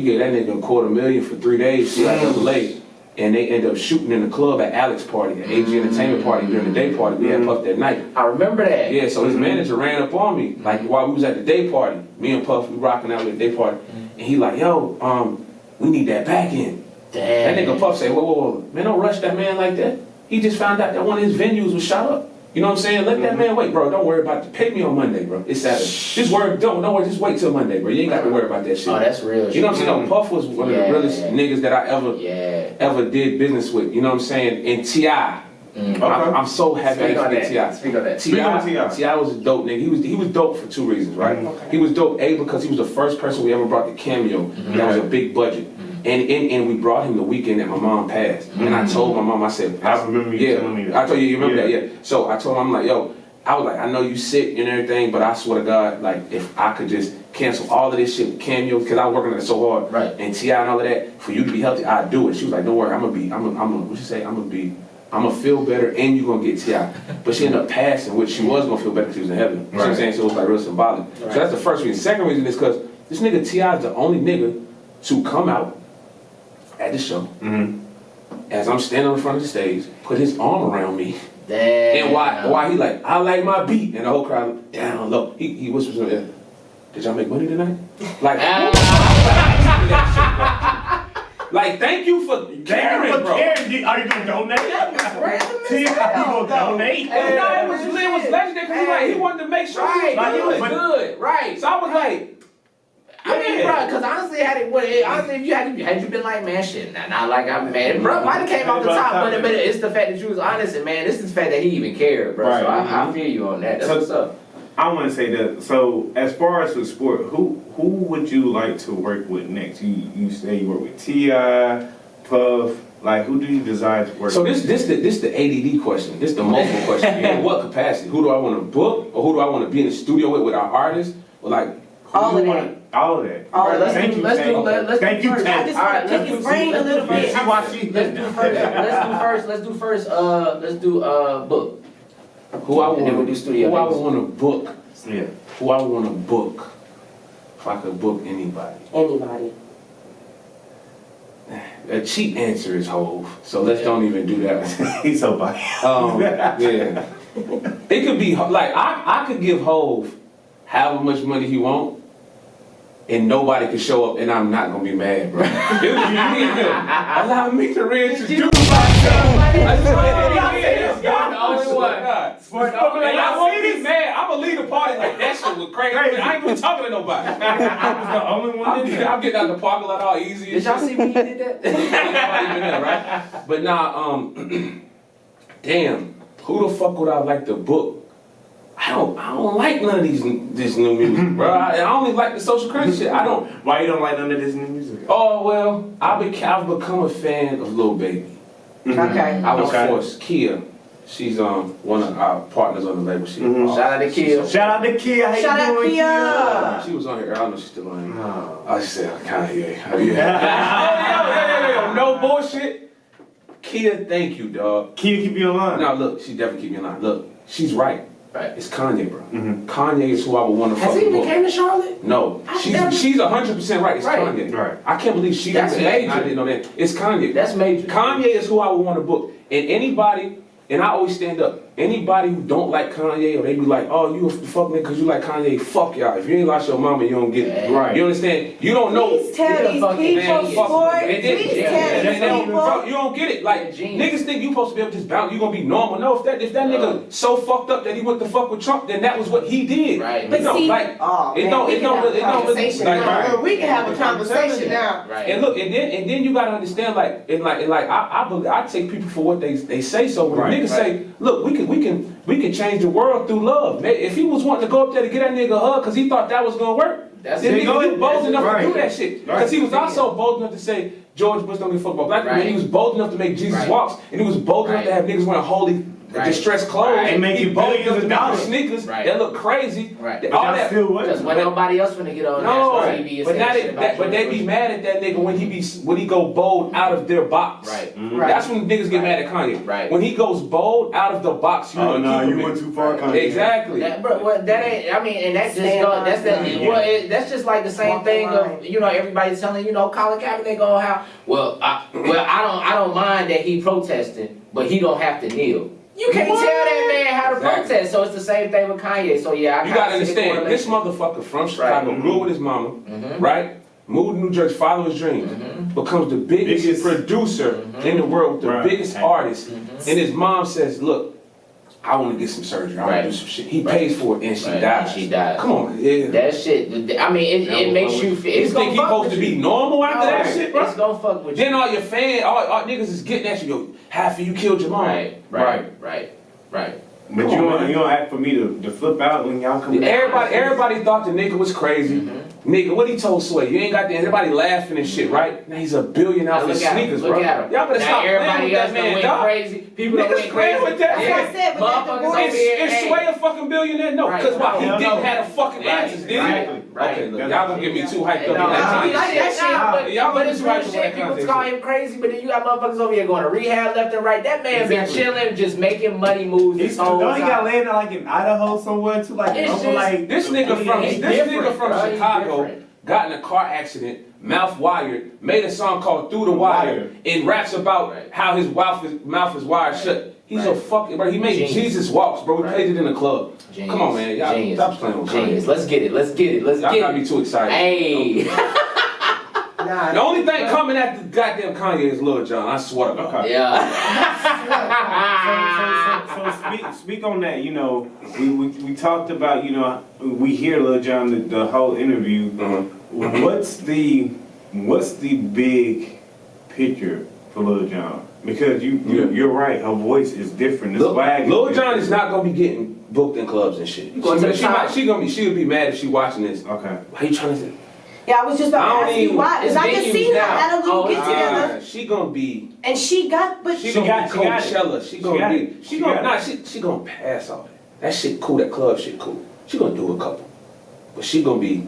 gave that nigga $250,000 for 3 days. Like LA. And they ended up shooting in the club at Alex's party, at AG Entertainment party during the day party. We had Puff that night. I remember that. Yeah, so his manager ran up on me, like while we was at the day party. Me and Puff, we rocking out with the day party. And he like, yo, we need that back end. Damn. That nigga Puff say, whoa, man, don't rush that man like that. He just found out that one of his venues was shot up. You know what I'm saying? Let that man wait, bro. Don't worry about it. Pay me on Monday, bro. It's Saturday. Just worry, don't worry, just wait till Monday, bro. You ain't got to worry about that shit. Oh, that's real. You know what I'm saying? No, Puff was one of the realest niggas that I ever did business with. You know what I'm saying? And T.I. I'm so happy to get T.I. Speak on that. T.I. was a dope nigga. He was dope for 2 reasons, right? He was dope, A, because he was the first person we ever brought the cameo. That was a big budget. And we brought him the weekend that my mom passed. And I told my mom, I said, I remember you telling me that. I told you remember that, yeah. So I told him, I'm like, yo, I was like, I know you sick and everything, but I swear to God, like, if I could just cancel all of this shit with cameo, because I was working on it so hard, right? And T.I. and all of that, for you to be healthy, I'd do it. She was like, don't worry, I'm gonna feel better and you're gonna get T.I. But she ended up passing, which she was gonna feel better because she was in heaven. You know what I'm saying? So it was like real symbolic. Right. So that's the first reason. Second reason is because this nigga T.I. is the only nigga to come out at the show, as I'm standing in front of the stage, put his arm around me. Damn. And why he like, I like my beat, and the whole crowd down low. He whispers to me, did y'all make money tonight? Like, like thank you for caring, bro. Are you gonna donate? You gonna donate? It was legendary because he wanted to make sure he was good. Right. So I was like, I mean, bro, because honestly, if you been like, man, shit, not like I'm mad, bro, might have came off the top, but it's the fact that you was honest, and man, this is the fact that he even cared, bro. Right. So I feel you on that. That's what's up. I want to say that. So, as far as the sport, who would you like to work with next? You say you work with T.I., Puff. Like, who do you desire to work So with? this the ADD question. This the multiple question. In what capacity? Who do I want to book, or who do I want to be in the studio with our artists? Or like All of that. All of that. All of that. Thank you, Ted. Thank you, I Ted. just want to pick his brain a little bit. See why she Let's do first. Let's do book. who I And then we'll do want studio who I dates. want to book. Yeah. Who I want to book. If I could book anybody. Anybody. A cheap answer is Hove. So let's don't even do that one. He's so biased. Yeah. It could be like I could give Hove however much money he want, and nobody could show up, and I'm not gonna be mad, bro. It would be me and him. Allow me to reintroduce myself. I just want to be here. You're the only one. And I won't be mad. I'm gonna leave the party like that shit was crazy. I ain't even talking to nobody. I was the only one in there. I'm getting out the parking lot all easy. Did y'all see when he did that? Right? But nah, damn, who the fuck would I like to book? I don't like none of this new music, bro. I only like the social currency shit. I don't. Why you don't like none of this new music? Oh well, I've become a fan of Lil Baby. Okay. I was Okay. forced. Kia, she's one of our partners on the label. She, Mhm. Shout out to Kill. Shout out to Kia. How Shout you out doing, Kia. She was on here. I don't know if she's still on here. Oh. I said, Kanye. Oh, yo, no bullshit. Kia, thank you, dog. Kia keep you in line. Now look, she definitely keep me in line. Look, she's right. Right. It's Kanye, bro. Mhm. Kanye is who I would want to Has he fucking even book. came to Charlotte? No, she's 100% right. It's Right. Kanye. Right. I can't believe she That's didn't. major. I didn't know that. It's Kanye. That's major. Kanye is who I would want to book. And anybody, and I always stand up. Anybody who don't like Kanye, or they be like, oh, you a fuck nigga because you like Kanye. Fuck y'all. If you ain't lost your mama, you don't get it. Right. You understand? You don't know. Please tell He's a these fucking people, man. sport. And then- Please yeah, tell and these then people. you don't get it. Like Genius. niggas think you supposed to be able to just bounce. You gonna be normal. No, if that nigga so fucked up that he went to fuck with Trump, then that was what he did. Right. But No, see, like, oh it man, don't- we it can don't have a really- it don't really- conversation like, now. right. We can have a I'm telling conversation you. now. Right. And look, and then you gotta understand, like I take people for what they say. So when Right, niggas right. say, look, we can change the world through love. Man, if he was wanting to go up there to get that nigga a hug because he thought that was gonna work, That's then it. nigga, you bold That's enough right. to do that shit. Because he was also bold enough to say George Bush don't give a fuck about black people. Right. He was bold enough to make Jesus Right. walks, and he was bold enough to Right. have niggas wearing holy Right. distressed clothes. Right. And make He you bold billions enough of to make dollars. sneakers Right. that look crazy. Right. But All y'all that. still what? Because when nobody else finna get on No, national TV and but say now shit about but they George be Bush. mad at that nigga when he go bold out of their box. Right. Right. That's when niggas get mad at Kanye. Right. When he goes bold out of the box, you Oh know, no, keep you him went in. too far, Right. Kanye. Exactly. That, bro, well, that ain't. I mean, and that's just Stand go, on that's that. line. Well, that's just like the same Walk the thing line. of everybody telling Colin Kaepernick go how. Well, I don't mind that he protesting, but he don't have to kneel. You can't tell that man how to Exactly. protest. So it's the same thing with Kanye. So yeah, I You kinda gotta see the understand, this correlation. motherfucker from Chicago Right. grew with his mama, Mhm. right? Moved to New Jersey, follow his dreams, becomes the biggest, Biggest- producer in the world, the Right. biggest artist. Mhm. And his mom says, look, I want to get some surgery. I want Right. to do some shit. He Right. pays for it and she Right. dies. And she dies. Come on, yeah. That shit. I mean, it makes you feel. You It's think gonna he fuck supposed with to be you. normal after that Right. shit, bro? It's gonna fuck with Then you. all your fans, all niggas is getting at you. Yo, half of you killed your mom. Right. But you don't ask for me to flip out when y'all come. Everybody thought the nigga was crazy. Nigga, what he told Sway? You ain't got the everybody laughing and shit, right? Now he's a billionaire Now for look at sneakers, him. Look bro. at him. Y'all better Now stop playing with everybody else that done man, went dog. crazy. People done Niggas went playing crazy. with that. That's what I said with that Motherfuckers divorce. over here. Is hey. Sway a fucking billionaire? No, Right. because why? He Hell didn't no. have the fucking Right. answers, did he? Right. Okay, look, y'all gonna get me too hyped up. No, in that I time. like that shit, but, Y'all but gonna it's be real too hyped up shit. in People that call conversation. him crazy, but then you got motherfuckers over here going to rehab left and right. That man Exactly. been chilling, just making money moves He's his whole don't he got time. landed like in Idaho somewhere too, like It's over just- like This nigga from He's different, bro. He's Chicago different. got in a car accident, mouth wired, made a song called "Through the Wire," and raps about Right. how his mouth is wired shut. He's a Right. fucking bro. He made Genius. Jesus walks, bro. We Right. played it in the club. Genius. Come on, man. Y'all Genius. stop playing with Genius. Kanye. Let's get it. Let's Y'all get got it. me too excited. Hey. Nah, The only thing coming at the goddamn Kanye is Lil Jon. I swear to God. Okay. Yeah. So speak on that. We talked about we hear Lil Jon the whole interview. What's the big picture for Lil Jon? Because you're right. Her voice is different. The swag. Lil Jon is not gonna be booked in clubs and shit. going to the top? She'll be mad if she watching this. Okay. Why you trying to say? Yeah, I was just about to ask you why, because I just seen her at a little get together. She gonna be. And she got, but She gonna be Coachella. She gonna pass all that. That shit cool. That club shit cool. She gonna do a couple, but she gonna be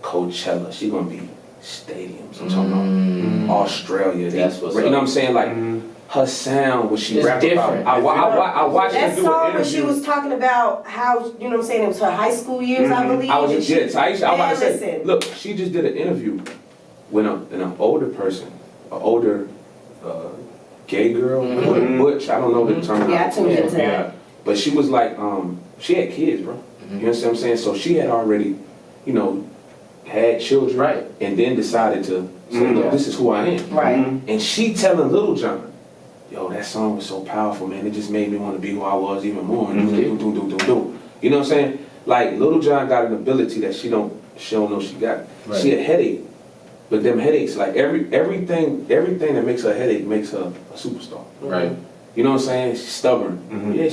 Coachella. She gonna be stadiums. I'm talking about Australia. That's what's you know up. what I'm saying? Like her sound, what she It's rap different. about. I watched her that do an song when she interview. was talking about how, you know what I'm saying, it was her high school years, I believe. I was and just she- Taisha, I was about to say, listen. look, she just did an interview with an older person, an older gay girl, butch. I don't know the term. Yeah, I tuned into that. But she was like, she had kids, bro. You understand what I'm saying? So she had already, you know, had children, Right. and then decided to say, look, this is who I am. Right. And she telling Little John, yo, that song was so powerful, man. It just made me want to be who I was even more. And You know what I'm saying? Like Little John got an ability that she don't know she got. Right. She a headache, but them headaches, like everything that makes her a headache makes her a superstar. Right. You know what I'm saying? She's stubborn. Yeah,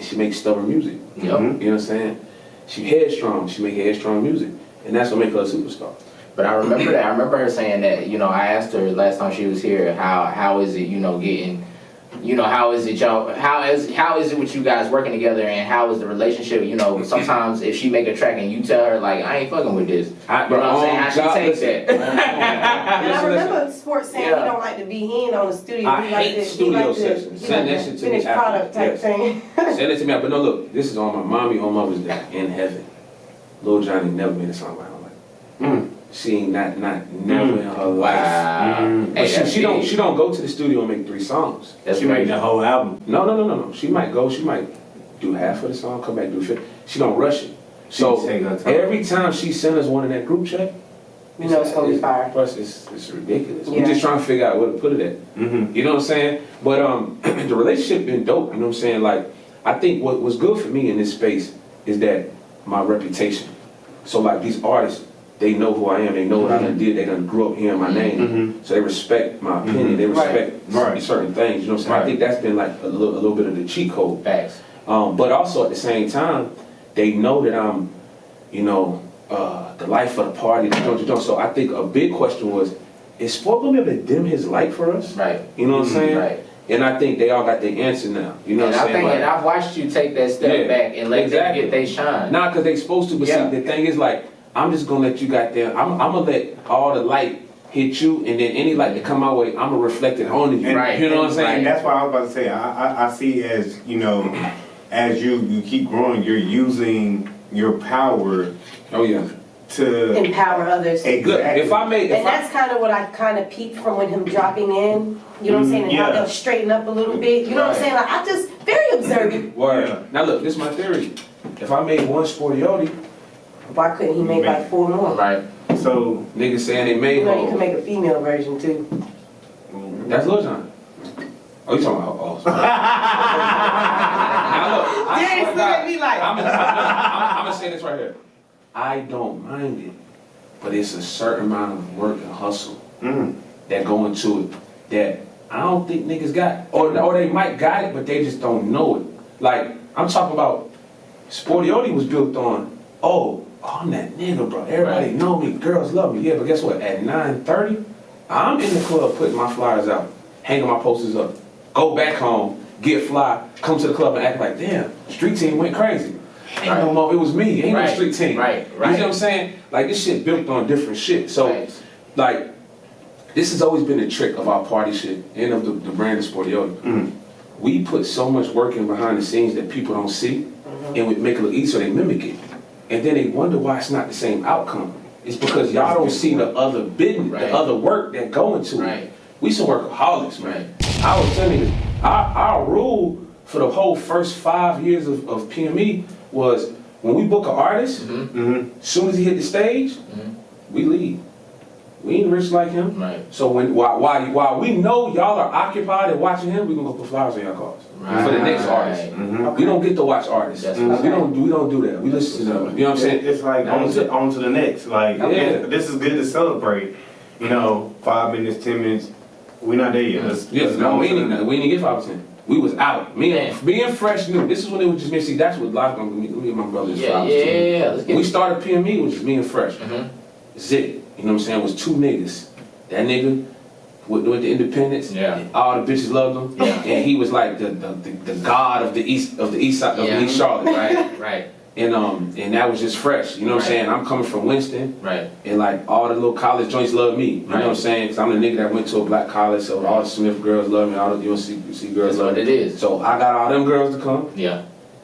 she makes stubborn music. Yep. You know what I'm saying? She headstrong. She make headstrong music, and that's what make her a superstar. But I remember that. I remember her saying that. You know, I asked her last time she was here, how is it, you know, getting, you know, how is it y'all, how is it with you guys working together, and how is the relationship? You know, sometimes if she make a track and you tell her like, I ain't fucking with this, you know what I'm saying? How she takes that? And I remember Sports saying he don't like to be in on the studio. I He like hate to- studio he like to- sessions. he Send like that to shit to me finished after. product type Yes. thing. Send it to me. But no, look, this is on my mommy on Mother's Day in heaven. Lil Johnny never made a song like her. She ain't never in her life. Wow. But Hey, she don't go to the studio and make 3 songs. That's She made crazy. the whole album. No. She might do half of the song, come back do 50. She don't rush it. So take her time. every time she sends us one in that group chat, You know it's gonna be fire. Plus, it's ridiculous. Yeah. We're just trying to figure out where to put it at. You know what I'm saying? But the relationship been dope. You know what I'm saying? Like, I think what was good for me in this space is that my reputation. So like these artists, they know who I am. They know what I done did. They done grew up hearing my name. So they respect my opinion. They respect certain things. You know what I'm saying? I think that's been like a little bit of the cheat code. Facts. But also at the same time, they know that I'm, you know, the life of the party. So I think a big question was, is Sport gonna be able to dim his light for us? Right. You know what I'm saying? Right. And I think they all got their answer now. You know And what I'm I saying? think, and I've watched you take that step back and let them get they shine. Nah, because they supposed to, but Yeah. see, the thing is like, I'm just gonna let you got there. I'm gonna let all the light hit you, and then any light that come my way, I'm gonna reflect it on you. Right. You know what I'm saying? And that's why I was about to say, I see as, you know, as you keep growing, you're using your power Oh yeah. to Empower others. Look, if I made, And that's kind of what I kind of peeped from when him dropping in. You know what I'm saying? And how Yeah. they'll straighten up a little bit. You know what I'm Right. saying? Like, I just, very observant. Word. Yeah. Now look, this is my theory. If I made one Sporteodie, Why couldn't he make like 4 more? Right. so niggas saying they made You know, you can hoes. make a female version too. That's Lil Jon. Oh, you talking about? Oh, sorry. Now look, I Darius swear to look at God, me like- I'm gonna say this right here. I don't mind it, but it's a certain amount of work and hustle that go into it that I don't think niggas got, or they might got it, but they just don't know it. Like I'm talking about, Sporteodie was built on, oh, I'm that nigga, bro. Everybody know me, girls love me. Yeah, but guess what? At 9:30, I'm in the club putting my flyers out, hanging my posters up, go back home, get fly, come to the club and act like, damn, street team went crazy. Ain't no more, it was me, ain't no street team. Right. You see what I'm saying? Like this shit built on different shit. So, like, this has always been the trick of our party shit and of the brand of Sporteodie. We put so much work in behind the scenes that people don't see, and we make it look easy, so they mimic it. And then they wonder why it's not the same outcome. It's because y'all don't see the other business, the other work that go into it. We some workaholics, man. I was telling you, our rule for the whole first 5 years of PME was when we book an artist, soon as he hit the stage, we leave. We ain't rich like him. Right. So while we know y'all are occupied and watching him, we gonna go put flowers on your cars for the next artist. We don't get to watch artists. That's We don't do that. We listen to them. You know what I'm saying? it's like on to the next. Like Yeah. this is good to celebrate. You know, 5 minutes, 10 minutes. We're not there yet. Let's Yes, go no, on we to the ain't next. we ain't get 5 or 10. We was out. Me and Fresh knew. This is when it was just me. See, that's what life gonna be. Me and my brothers. Yeah. Let's get When we started PME, it was just me and Fresh. Mhm. Zip. You know what I'm saying? It was 2 niggas. That nigga with the Independence. Yeah. All the bitches loved him. Yeah. And he was like the god of the east side of East Charlotte. Right. Right. And that was just Fresh. You know what I'm saying? I'm coming from Winston. Right. And like all the little college joints love me. You know what I'm saying? Because I'm the nigga that went to a black college, so all the Smith girls love me, all the UNC girls That's love what me. it is. So I got all them girls to come. Yeah.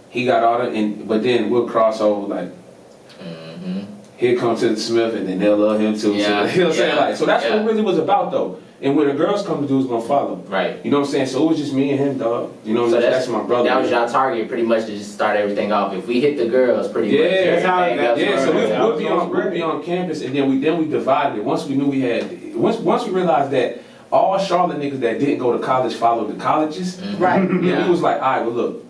He got all them, but then we'll cross over like, he'll come to the Smith and then they'll love him too. Yeah. So, you know what I'm saying? Like, so that's what Yeah. it really was about though. And where the girls come to do is gonna follow. Right. You know what I'm saying? So it was just me and him, dog. You know, So that's my brother. That was y'all target pretty much to just start everything off. If we hit the girls, pretty much. Yeah, so we'll we'll be on campus, and then we divided it. Once we knew we had, once we realized that all Charlotte niggas that didn't go to college followed the colleges, Right. then we was like, all right, well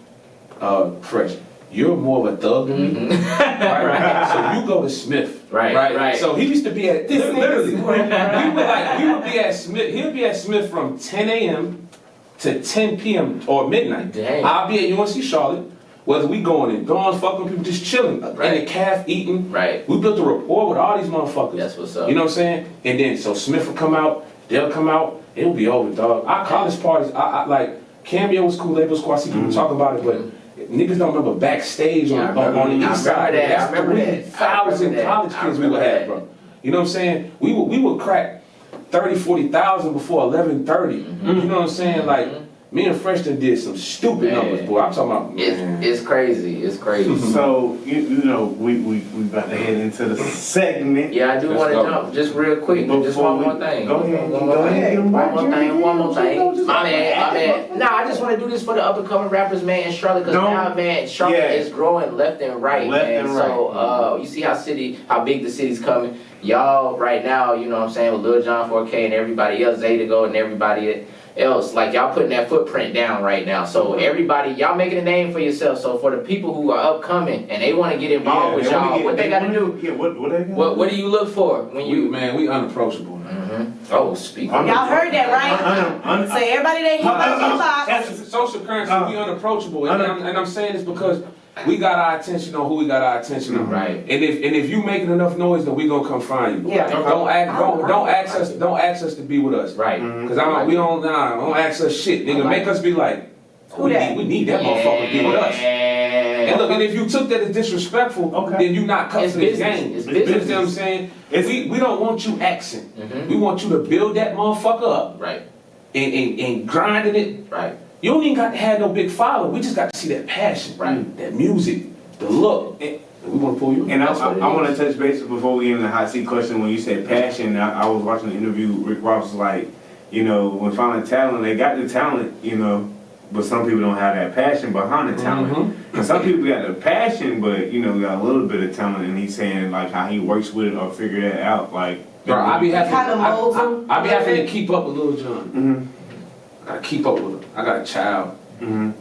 look, Fresh, you're more of a thug than me, right? So you go to Smith, Right. So he used to be at literally, we would be at Smith. He'll be at Smith from 10 a.m. to 10 p.m. or midnight. Dang. I'll be at UNC Charlotte. Whether we going in, going fucking people, just chilling, Right. in the calf eating. Right. We built a rapport with all these motherfuckers. That's what's up. You know what I'm saying? And then so Smith will come out, they'll come out, it'll be over, dog. Our college parties, I like Cameo was cool, Label Squad. I see people talk about it, but niggas don't remember backstage Yeah, on the east side. I remember that. 3,000 college kids we would have, bro. You know what I'm saying? We would crack 30, 40,000 before 11:30. You know what I'm saying? Like, me and Fresh did some stupid numbers, boy. I'm talking about, man. It's crazy. It's crazy. So you know we about to head into the segment. Yeah, I do Let's want to go. jump just real quick. Just Before one more thing. Go ahead. One more thing. One more thing. My bad. bad. Nah, I just want to do this for the up and coming rappers, man, in Charlotte, because now, man, Charlotte is growing left and right, man. So, you see how big the city's coming. Y'all right now, you know what I'm saying, with Lil Jon 4K and everybody else, Zay to Go and everybody else, like y'all putting that footprint down right now. So everybody, y'all making a name for yourself. So for the people who are upcoming and they want to get involved with y'all, what they got to do? Yeah, what they got? What do you look for when you? We unapproachable, man. Oh, speak. Y'all heard that, right? So everybody that hit my inbox. Social currency, we unapproachable, and I'm saying this because we got our attention on who we got our attention on. Right. And if you making enough noise, then we gonna come find you. Yeah. Don't ask us to be with us. Right. Cause don't ask us shit. Nigga, make us be like, Who that? we need that motherfucker to be with us. And look, and if you took that as disrespectful, then you not cut It's to this business. game. It's You know business. what I'm saying? We don't want you axing. We want you to build that motherfucker up Right. and grinding it. Right. You don't even got to have no big following. We just got to see that passion, Right. that music, the look. And we want to pull you. And That's what it I want to is. touch base before we get in the hot seat question. When you said passion, I was watching the interview. Rick Ross was like, you know, when finding talent, they got the talent, you know, but some people don't have that passion behind the talent. And some people got the passion, but you know, got a little bit of talent. And he's saying like how he works with it or figure that out. Like, Bro, I be having Kinda to keep up with Lil Jon. I gotta keep up with him. I got a child. You know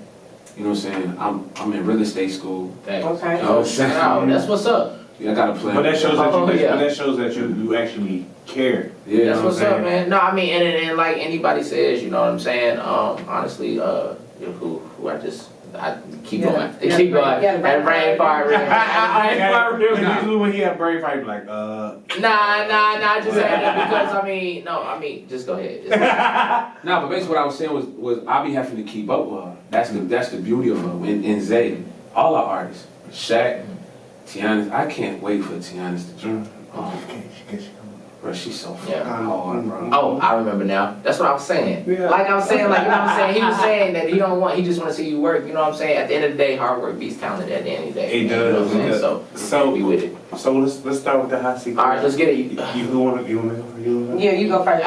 what I'm saying? I'm in real estate school. Thanks. Okay. You know what I'm saying? Oh, that's what's up. Yeah, I gotta play. But that shows that Oh, yeah. you actually care. Yeah, That's know what's what I'm up, man. No, I mean, and like anybody says, you know what I'm saying. Honestly, who I keep going. Yeah, Keep going. yeah, That brain fire real. That brain fire real. Usually when he had brain fight, he be like, Nah, just saying that because I mean, just go ahead. No, but basically what I was saying was I be having to keep up with her. That's the beauty of her. And Zay, all our artists, Shaq, Tiana. I can't wait for Tiana's to join. Bro, she's so fucking hard, bro. Oh, I remember now. That's what I was saying. Yeah. Like I was saying, like you know what I'm saying. He was saying that he just want to see you work. You know what I'm saying. At the end of the day, hard work beats talent. At the end of the day, It You know does. what I'm It saying? does. So be with it. So let's start with the hot seat. All right, let's get it. You wanna go? Yeah, you go first.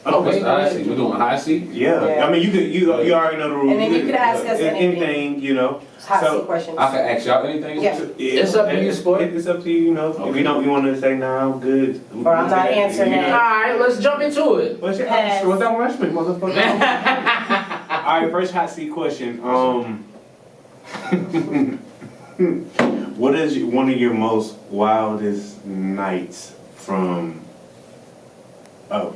Okay. High seat. We're doing high seat. Yeah. Yeah. I mean, you already know the rules. And then you could ask us anything, you know. Hot So- seat questions. I can ask y'all anything. Yeah. It's up to you, sport. It's up to you, you know. If you don't, you want to say, nah, I'm good. Or I'm not answering All that. right, let's jump into it. What's your Pass. what's that rush me, motherfucker? All right, first hot seat question. What is one of your most wildest nights from a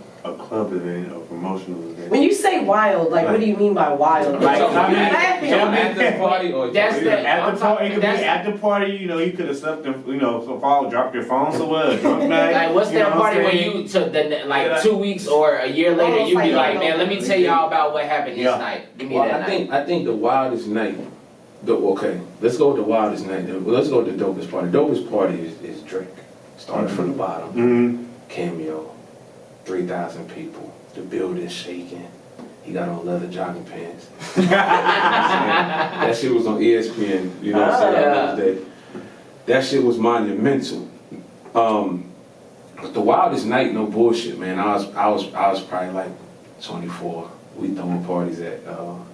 club event or promotional event. When you say wild, like, what do you mean by wild? Like, Y'all I mean, after the party or That's y'all- the- At the party, it could be That's- at the party, you know, you could have slept, you know, so dropped your phone somewhere, drunk night. Like, what's you know that what party I'm when saying? you took the like Yeah. 2 weeks or a year later, Almost you be like like, hangover. man, let me tell y'all about what happened this Yeah. night. Give me Well, that night. I think the wildest night. Okay, let's go with the wildest night. Well, let's go with the dopest party. Dopest party is Drake. Started from the bottom. Mm-hmm. Cameo, 3,000 people. The building's shaking. He got on leather jogging pants. That shit was on ESPN. You know what I'm saying? Yeah. That shit was monumental. But the wildest night, no bullshit, man. I was probably like 24. We throwing parties at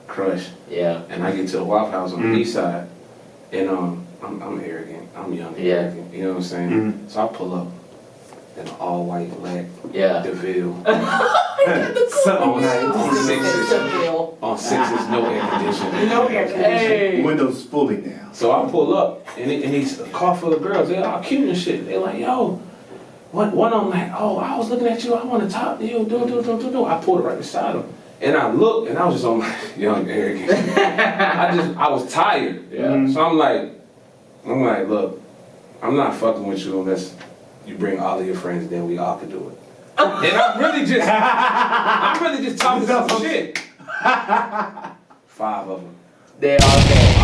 Crush, Yeah. and I get to the Waffle House on the east side, and I'm arrogant. I'm young and Yeah. arrogant. You know what I'm saying? So I pull up in an all white black Yeah. DeVille Something nice. on sixes, no air conditioning. No air conditioning. Hey. Windows fully down. So I pull up, and he's a car full of girls. They're all cute and shit. They're like, yo. One of them like, oh, I was looking at you. I want to talk to you. Do. I pulled it right beside him. And I looked, and I was just on my young arrogance. I was tired. Yeah. So I'm like, look, I'm not fucking with you unless you bring all of your friends, then we all could do it. And I'm really just talking some shit. 5 of them. They all came.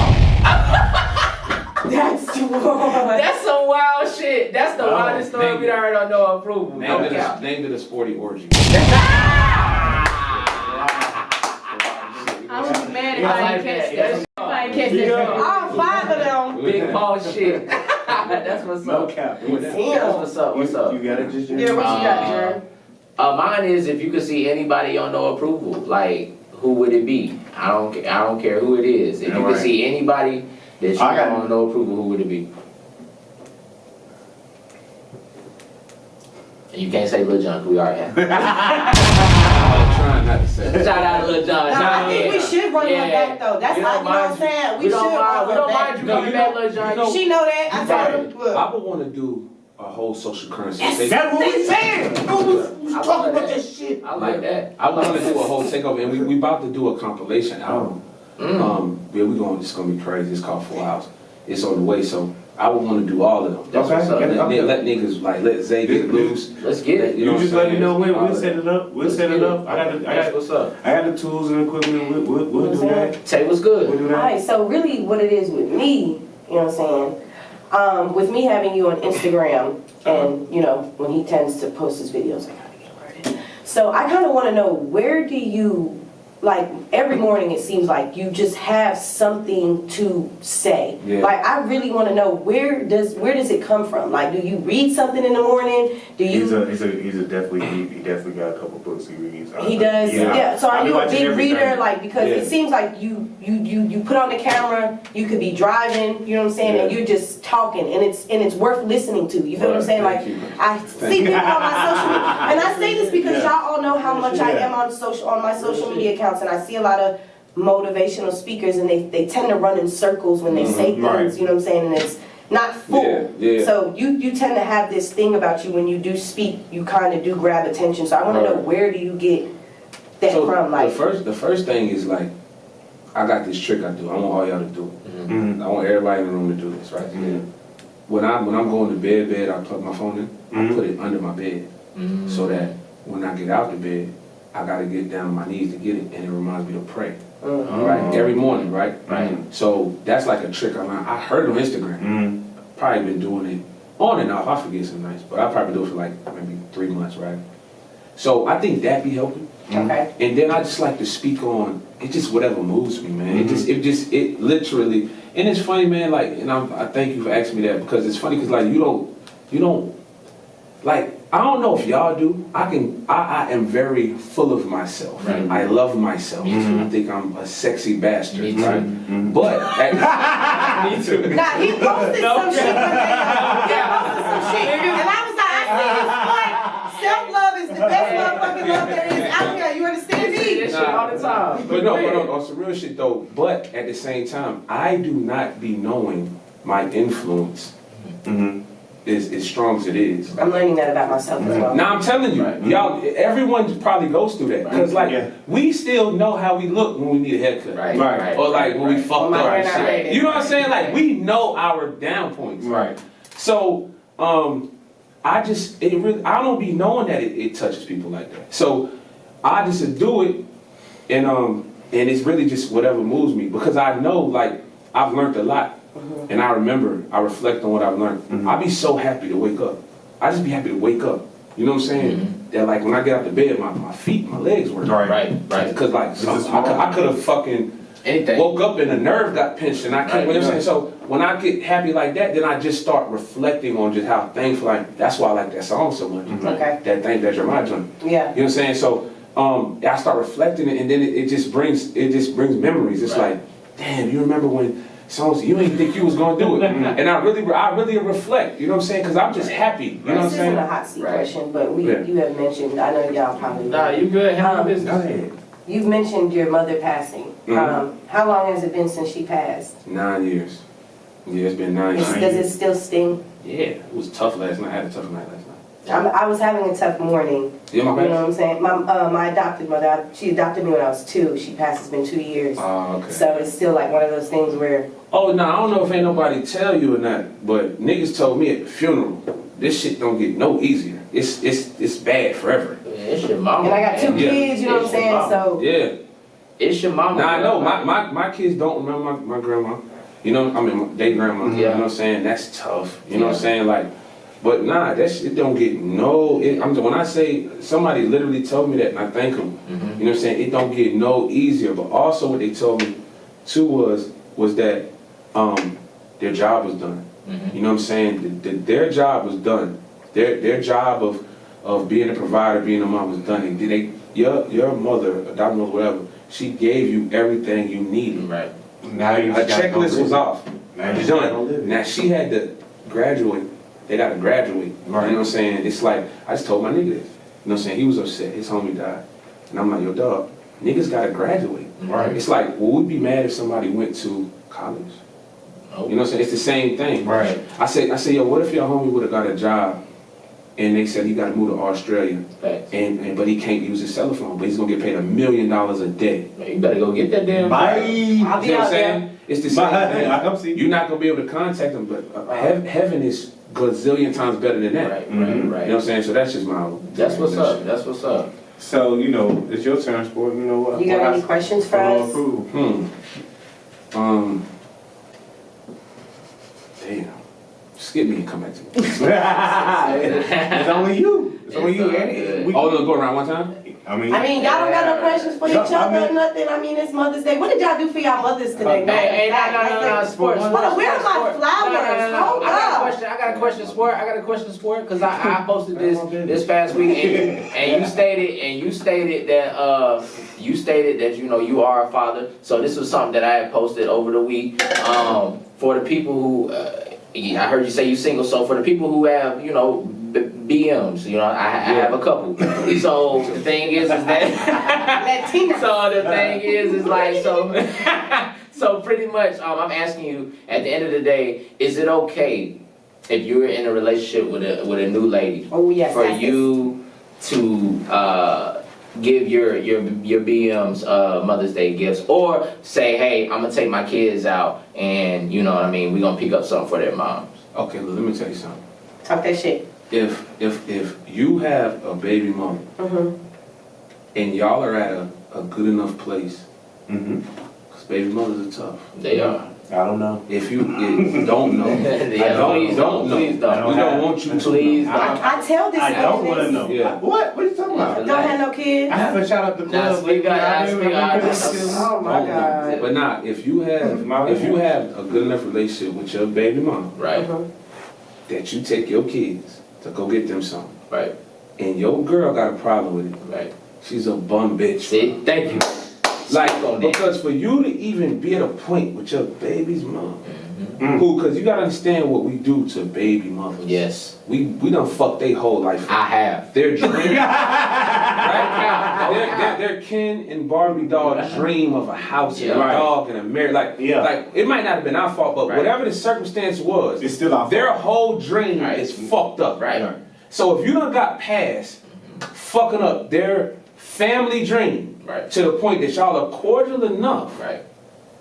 That's too wild. That's some wild shit. That's the wildest story name we it. heard on No Approval. No cap. Named it a sporty orgy. I was mad if I I like didn't catch that. that. If I didn't catch that. All 5 of them. Big Paul shit. That's what's No up. cap. That's what's up. What's up? You got it, just Yeah, what you got, Jared? Mine is if you could see anybody on No Approval, like who would it be? I don't care who it is. If you could Right. see anybody that you I got know on No Approval, who would it be? And you can't say Lil Jon, 'cause we already have. I was trying not to say that. Shout out to Lil Jon. Nah, I think we should run one back though. That's We like, don't you know what I'm mind saying? We don't mind. We don't back. mind you No, coming you back, know- Lil Jon. you know- She know that. I told her. Look. I would want to do a whole social currency. That's what we saying. We I talking like about that. this shit. I like that. I want to do a whole takeover, and we about to do a compilation album. Yeah, it's gonna be crazy. It's called 4 Hours. It's on the way, so I would want to do all of them. That's what's up. Let niggas let Zay get loose. Let's get it. You know just what I'm let me know when saying? All we'll of set it up. We'll Let's set get it up. That's what's up. I got the tools and equipment. We'll do that. Tay, what's We'll good? do All that. right, so really what it is with me, you know what I'm saying? With me having you on Instagram and, you know, when he tends to post his videos, I gotta get worded. So I kind of want to know, where do you, like every morning it seems like you just have something to say. Yeah. Like I really want to know, where does it come from? Like, do you read something in the morning? Do you? He's definitely he definitely got a couple books he reads. He does, yeah. So are I'll be you a watching big everything. reader? Like, because Yeah. it seems like you put on the camera, you could be driving, you know what I'm saying, and Yeah. you're just talking, and it's worth listening to. You feel what I'm Right, saying? thank Like, you. I see people on my social media, and I say this because Yeah. y'all all know how much I Yeah. am on my social media accounts, and I see a lot of motivational speakers, and they tend to run in circles when they say things. Right. You know what I'm saying? And it's not full. Yeah, yeah. So you tend to have this thing about you when you do speak, you kind of do grab attention. So I want to know, Right. where do you get that So from? Like, the first thing is like, I got this trick I do. I want all y'all to do it. Mhm. I want everybody in the room to do this, right? When I'm going to bed, I plug my phone in. I put it under my bed, so that when I get out the bed, I gotta get down on my knees to get it, and it reminds me to pray. Right, every morning, right? Right. So that's like a trick I heard on Instagram. Mhm. Probably been doing it on and off. I forget some nights, but I probably do it for like maybe 3 months, right? So I think that be helping. okay. And then I just like to speak on it, just whatever moves me, man. It literally, and it's funny, man. Like, and I thank you for asking me that, because it's funny, because like you don't, like, I don't know if y'all do. I am very full of myself. Right. I love myself. I think I'm a sexy bastard, Me too. right? But me too. Nah, he posted some shit one day. He posted some shit, and I was like, I see his point. Self-love is the best motherfucking love there is out there. You understand Say me? that shit all the time. But no, on some real shit though. But at the same time, I do not be knowing my influence Mhm. as strong as it is. I'm learning that about myself as well. Now I'm telling you, y'all, everyone probably goes through that. Cause like, we still know how we look when we need a haircut. Right. Or like when we fucked up and shit. Right. You know what I'm saying? Like, we know our down points. Right. So, I don't be knowing that it touches people like that. So, I just do it, and it's really just whatever moves me, because I know, like, I've learned a lot, and I reflect on what I've learned. I be so happy to wake up. I just be happy to wake up. You know what I'm saying? That like when I get out of bed, my feet, my legs work. Right. Because like I could have fucking woke up and a nerve got pinched and I can't. You know what I'm saying? So when I get happy like that, then I just start reflecting on just how thankful that's why I like that song so much. Okay. That you're my joint. Yeah. You know what I'm saying? So I start reflecting it, and then it just brings memories. It's like, damn, you remember when you ain't think you was gonna do it, and I really reflect. You know what I'm saying? Because I'm just happy. You know what I'm This saying? isn't a hot seat question, but you have mentioned. I know y'all probably. Nah, you good? Handle business. Go ahead. You've mentioned your mother passing. How long has it been since she passed? 9 years. Yeah, it's been 9 years. Does it still sting? Yeah, it was tough last night. I had a tough night last night. I was having a tough morning. Yeah, my You bad. know what I'm saying? My adopted mother, she adopted me when I was 2. She passed, it's been 2 years. Oh, okay. So it's still like one of those things where... Oh, no, I don't know if ain't nobody tell you or not, but niggas told me at the funeral, this shit don't get no easier. It's bad forever. Yeah, it's your mama. And I got 2 Yeah. kids, you know what I'm saying? So... Yeah. It's your mama. Nah, I know. My kids don't remember my grandma. You know, I mean, they grandma. You know what I'm saying? That's tough. You know what I'm saying? Like, but nah, that shit don't get no. When I say somebody literally told me that, and I thank them. You know what I'm saying? It don't get no easier. But also, what they told me too was that their job was done. You know what I'm saying? Their job was done. Their job of being a provider, being a mom was done. And your mother, adopted mother, whatever, she gave you everything you needed. Right. Now you Her just gotta checklist go was live. off. Now you It's just gotta go done. live it. Now she had to graduate. They got to graduate. You know what I'm saying? It's like, I just told my nigga this. You know what I'm saying? He was upset. His homie died. And I'm like, yo, dog, niggas got to graduate. Right. It's like, well, we'd be mad if somebody went to college. Nope. You know what I'm saying? It's the same thing. Right. I say, yo, what if your homie would have got a job and they said he got to move to Australia, Facts. but he can't use his cell phone, but he's gonna get paid $1 million a day. Man, you better go get that damn. Bye. I'll You be know what out I'm saying? there. It's the same thing. I come see you. You're not gonna be able to contact them, but heaven is gazillion times better than that. Right. You know what I'm saying? So that's just my. That's what's up. That's what's up. So, you know, it's your turn, Sport. You know what? You got any questions for us? Damn. Skip me and come back to me. It's only you. It's only you. It's We- Oh, no, go around one time? I mean, y'all don't got no questions for each other or nothing? I mean, it's Mother's Day. What did y'all do for y'all mothers today? No, sports. Where are my flowers? Hold up. I got a question, sport. Because I posted this past week, and you stated that you know you are a father. So this was something that I had posted over the week. For the people who, I heard you say you single. So for the people who have, you know, BMs, you know, I have a couple. So the thing is that so pretty much I'm asking you at the end of the day, is it okay if you're in a relationship with a new lady Oh, yes. for you to give your BMs Mother's Day gifts, or say, hey, I'm gonna take my kids out and you know what I mean, we're gonna pick up something for their moms? Okay, look, let me tell you something. Talk that shit. If you have a baby mama and y'all are at a good enough place, because baby mothers are tough. They are. I don't know. If you don't know, Please don't. we don't want you to. Please don't. I tell this. I don't want to know. Yeah. What? What are you talking about? Don't have no kids. I haven't shot up the Nah, club. speak out, speak out. Oh my God. But nah, if you have a good enough relationship with your baby mama, Right, that you take your kids to go get them something, right, and your girl got a problem with it, right. she's a bum bitch. See, thank you. Like, Speak on that. because for you to even be at a point with your baby's mom, because you gotta understand what we do to baby mothers. Yes, We done fucked their whole life. I have. Their dream, right? their Ken and Barbie doll dream of a house and a dog and a marriage. Like it might not have been our fault, but whatever the circumstance was, it's still our fault. Their whole dream is fucked up. Right. So if you done got past fucking up their family dream to the point that y'all are cordial enough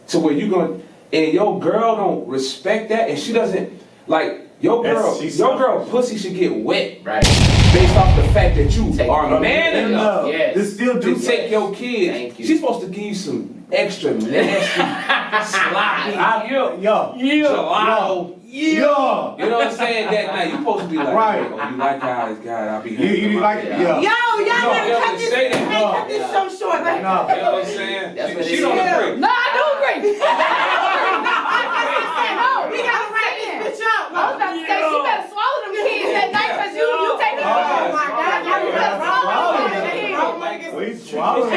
to where you gonna, and your girl don't respect that, and she doesn't, like, your girl pussy should get wet based off the fact that you are man enough to take your kids. She's supposed to give you some extra nasty, sloppy, gelato. You know what I'm saying? That night you supposed to be like, oh, you like how it's got? I'll be you like it? Y'all gotta cut this. Cut this show short. You know what I'm saying? She don't agree. No, I do agree. No, we gotta write this bitch out. I was about to say, she better swallow them kids that night because you take them. Oh my God, you better swallow them kids. Swallow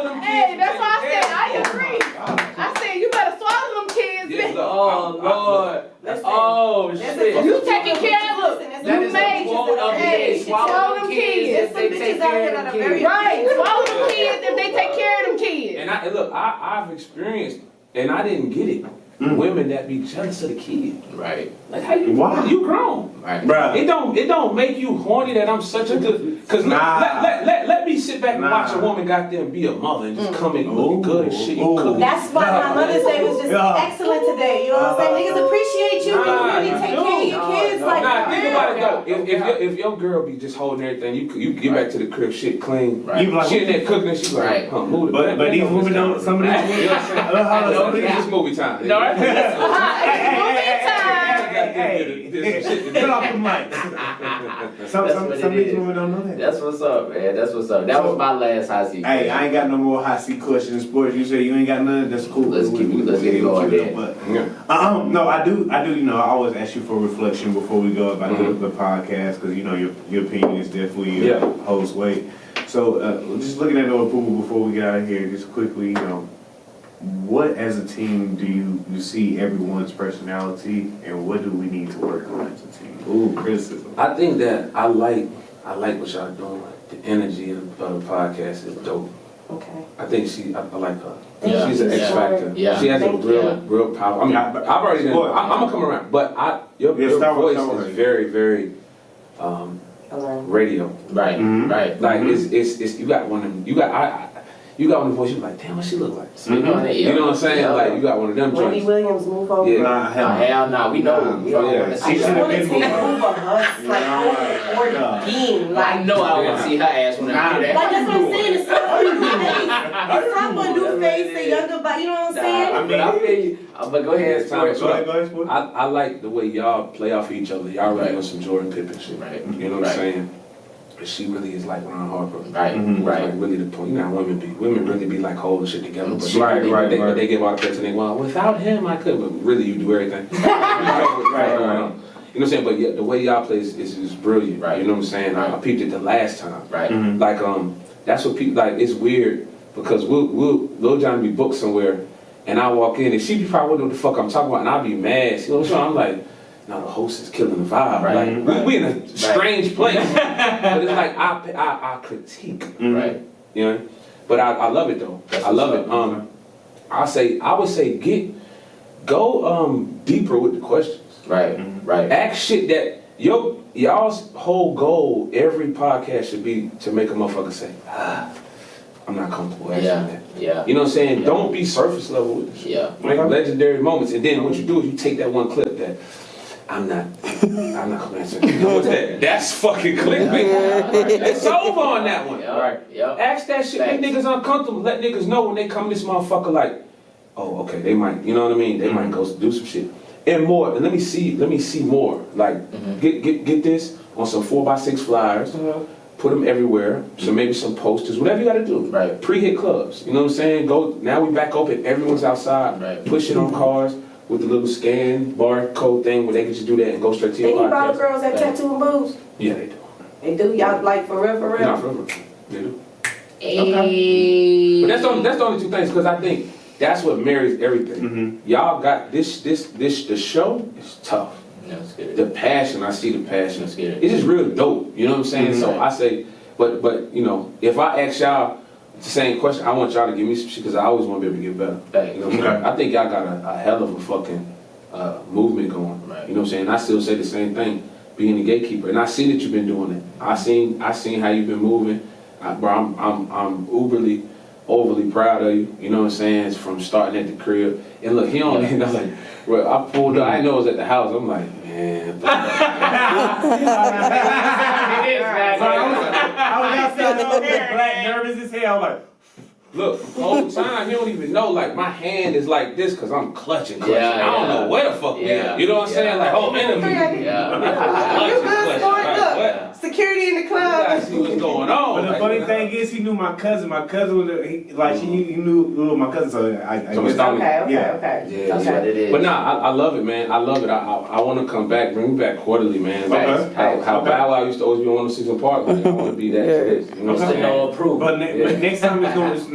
them kids. Hey, that's why I said I agree. I said you better swallow them kids. Oh Lord. Oh shit. You taking care of them. You made you. Swallow them kids. They take care of them kids. Right. Swallow them kids if they take care of them kids. And look, I've experienced, and I didn't get it. Women that be jealous of the kid. Right. Like how you? Why? You grown. Right. Bruh. It don't make you horny that I'm such a good. Cause let me sit back and watch a woman goddamn be a mother and just come in looking good and shit. You cook. That's why my Mother's Day was just excellent today. You know what I'm saying? Niggas appreciate you when you really take care of your kids. Like, think about it though. If your girl be just holding everything, you get back to the crib, shit clean. Right. She in there cooking and she like, move it. But these women don't. Some of these women. It's movie time. Get off the mic. Some of these women don't know that. That's what's up, man. That's what's up. That was my last hot seat. Hey, I ain't got no more hot seat questions in sports. You say you ain't got none. That's cool. Let's get it going then. No, I do. You know, I always ask you for reflection before we go about the podcast because you know your opinion is definitely your host weight. So just looking at the approval before we get out of here, just quickly, you know. What as a team do you see everyone's personality and what do we need to work on as a team? Ooh, criticism. I think that I like what y'all doing. The energy of the podcast is dope. okay. I think I like her. Yeah. She's an X factor. Yeah. She has a real power. I mean, I've already been, I'm gonna come around, but your voice is very, very radio. Right, right. Like it's you got one of them. You got one of the voice. You're like, damn, what she look like? You know what I'm saying? Yeah. Like you got one of them Wendy joints. Williams, move over. Yeah. Hell no. We know. We don't want to I see just her. want to take over us, like, or being, like. I know I want to see her ass when I do that. Like, that's what I'm saying, it's not one new face. It's not one new face, the younger, but you know what I'm saying? But I feel you. But go ahead, Sports. Go ahead, Sports. I like the way y'all play off each other. Y'all really on some Jordan Pippen shit. Right. You know what I'm saying? But she really is like Ron Harper. Right, Like really the point. You know how women really be like holding shit together. But they give all the credit to they well, without him I could, but really you do everything. You know what I'm saying? But yeah, the way y'all play is brilliant. Right. You know what I'm saying? I peeped it the last time. Right. Like that's what people like. It's weird because Lil John be booked somewhere, and I walk in and she probably wouldn't know what the fuck I'm talking about, and I'll be mad. You know what I'm like. Now the host is killing the vibe. Right. Like we in a strange place, but it's like I critique. Right. You know, but I love it though. I love it. I would say go deeper with the questions. Right. Right. Ask shit that y'all's whole goal every podcast should be to make a motherfucker say, I'm not comfortable asking that. Yeah. You know what I'm saying? Don't be surface level with it. Yeah. Make legendary moments, and then what you do is you take that one clip that I'm not gonna answer. What's that? That's fucking clickbait. It's over on that one. Right. Yeah. Ask that shit. Make niggas uncomfortable. Let niggas know when they come this motherfucker like, oh, okay, they might, you know what I mean? They might go do some shit. And more. And let me see more. Like, get this on some 4x6 flyers. Put them everywhere. So maybe some posters, whatever you gotta do. Right. Pre-hit clubs. You know what I'm saying? Now we back open. Everyone's outside. Right. Push it on cars with the little scan barcode thing where they can just do that and go straight to your Any podcast. bottle girls that tattoo and boobs? Yeah, they do. They do? Y'all like for real, for real? Not for real. They do. Hey. But that's the only two things because I think that's what marries everything. Y'all got the show is tough. That's good. The passion, I see the passion. That's good. It's just real dope. You know what I'm saying? So I say, but you know, if I ask y'all, It's the same question. I want y'all to give me some shit because I always want to be able to get better. You know what I'm saying? I think y'all got a hell of a fucking movement going. Right. You know what I'm saying? I still say the same thing, being the gatekeeper. And I see that you've been doing it. I seen how you've been moving. Bro, I'm overly proud of you. You know what I'm saying? It's from starting at the crib. And look, he don't. And I was like, bro, I pulled up. I know it was at the house. I'm like, man. I was outside all day, black, nervous as hell. Like, Look, the whole time he don't even know. Like my hand is like this because I'm clutching. Yeah, I don't know where the fuck we at. You know what I'm saying? Like whole enemy. Yeah. Security in the You club. gotta see what's going on. but the funny thing is, he knew my cousin. My cousin was he knew my cousin. So I So it's guess. not- Okay. Yeah, That's what it is. But nah, I love it, man. I love it. I want to come back, bring me back quarterly, man. Okay. How Bow Wow used to always be on the season park. Like, I want to be that. To this, you know what I'm Mr. saying? No approval. But next time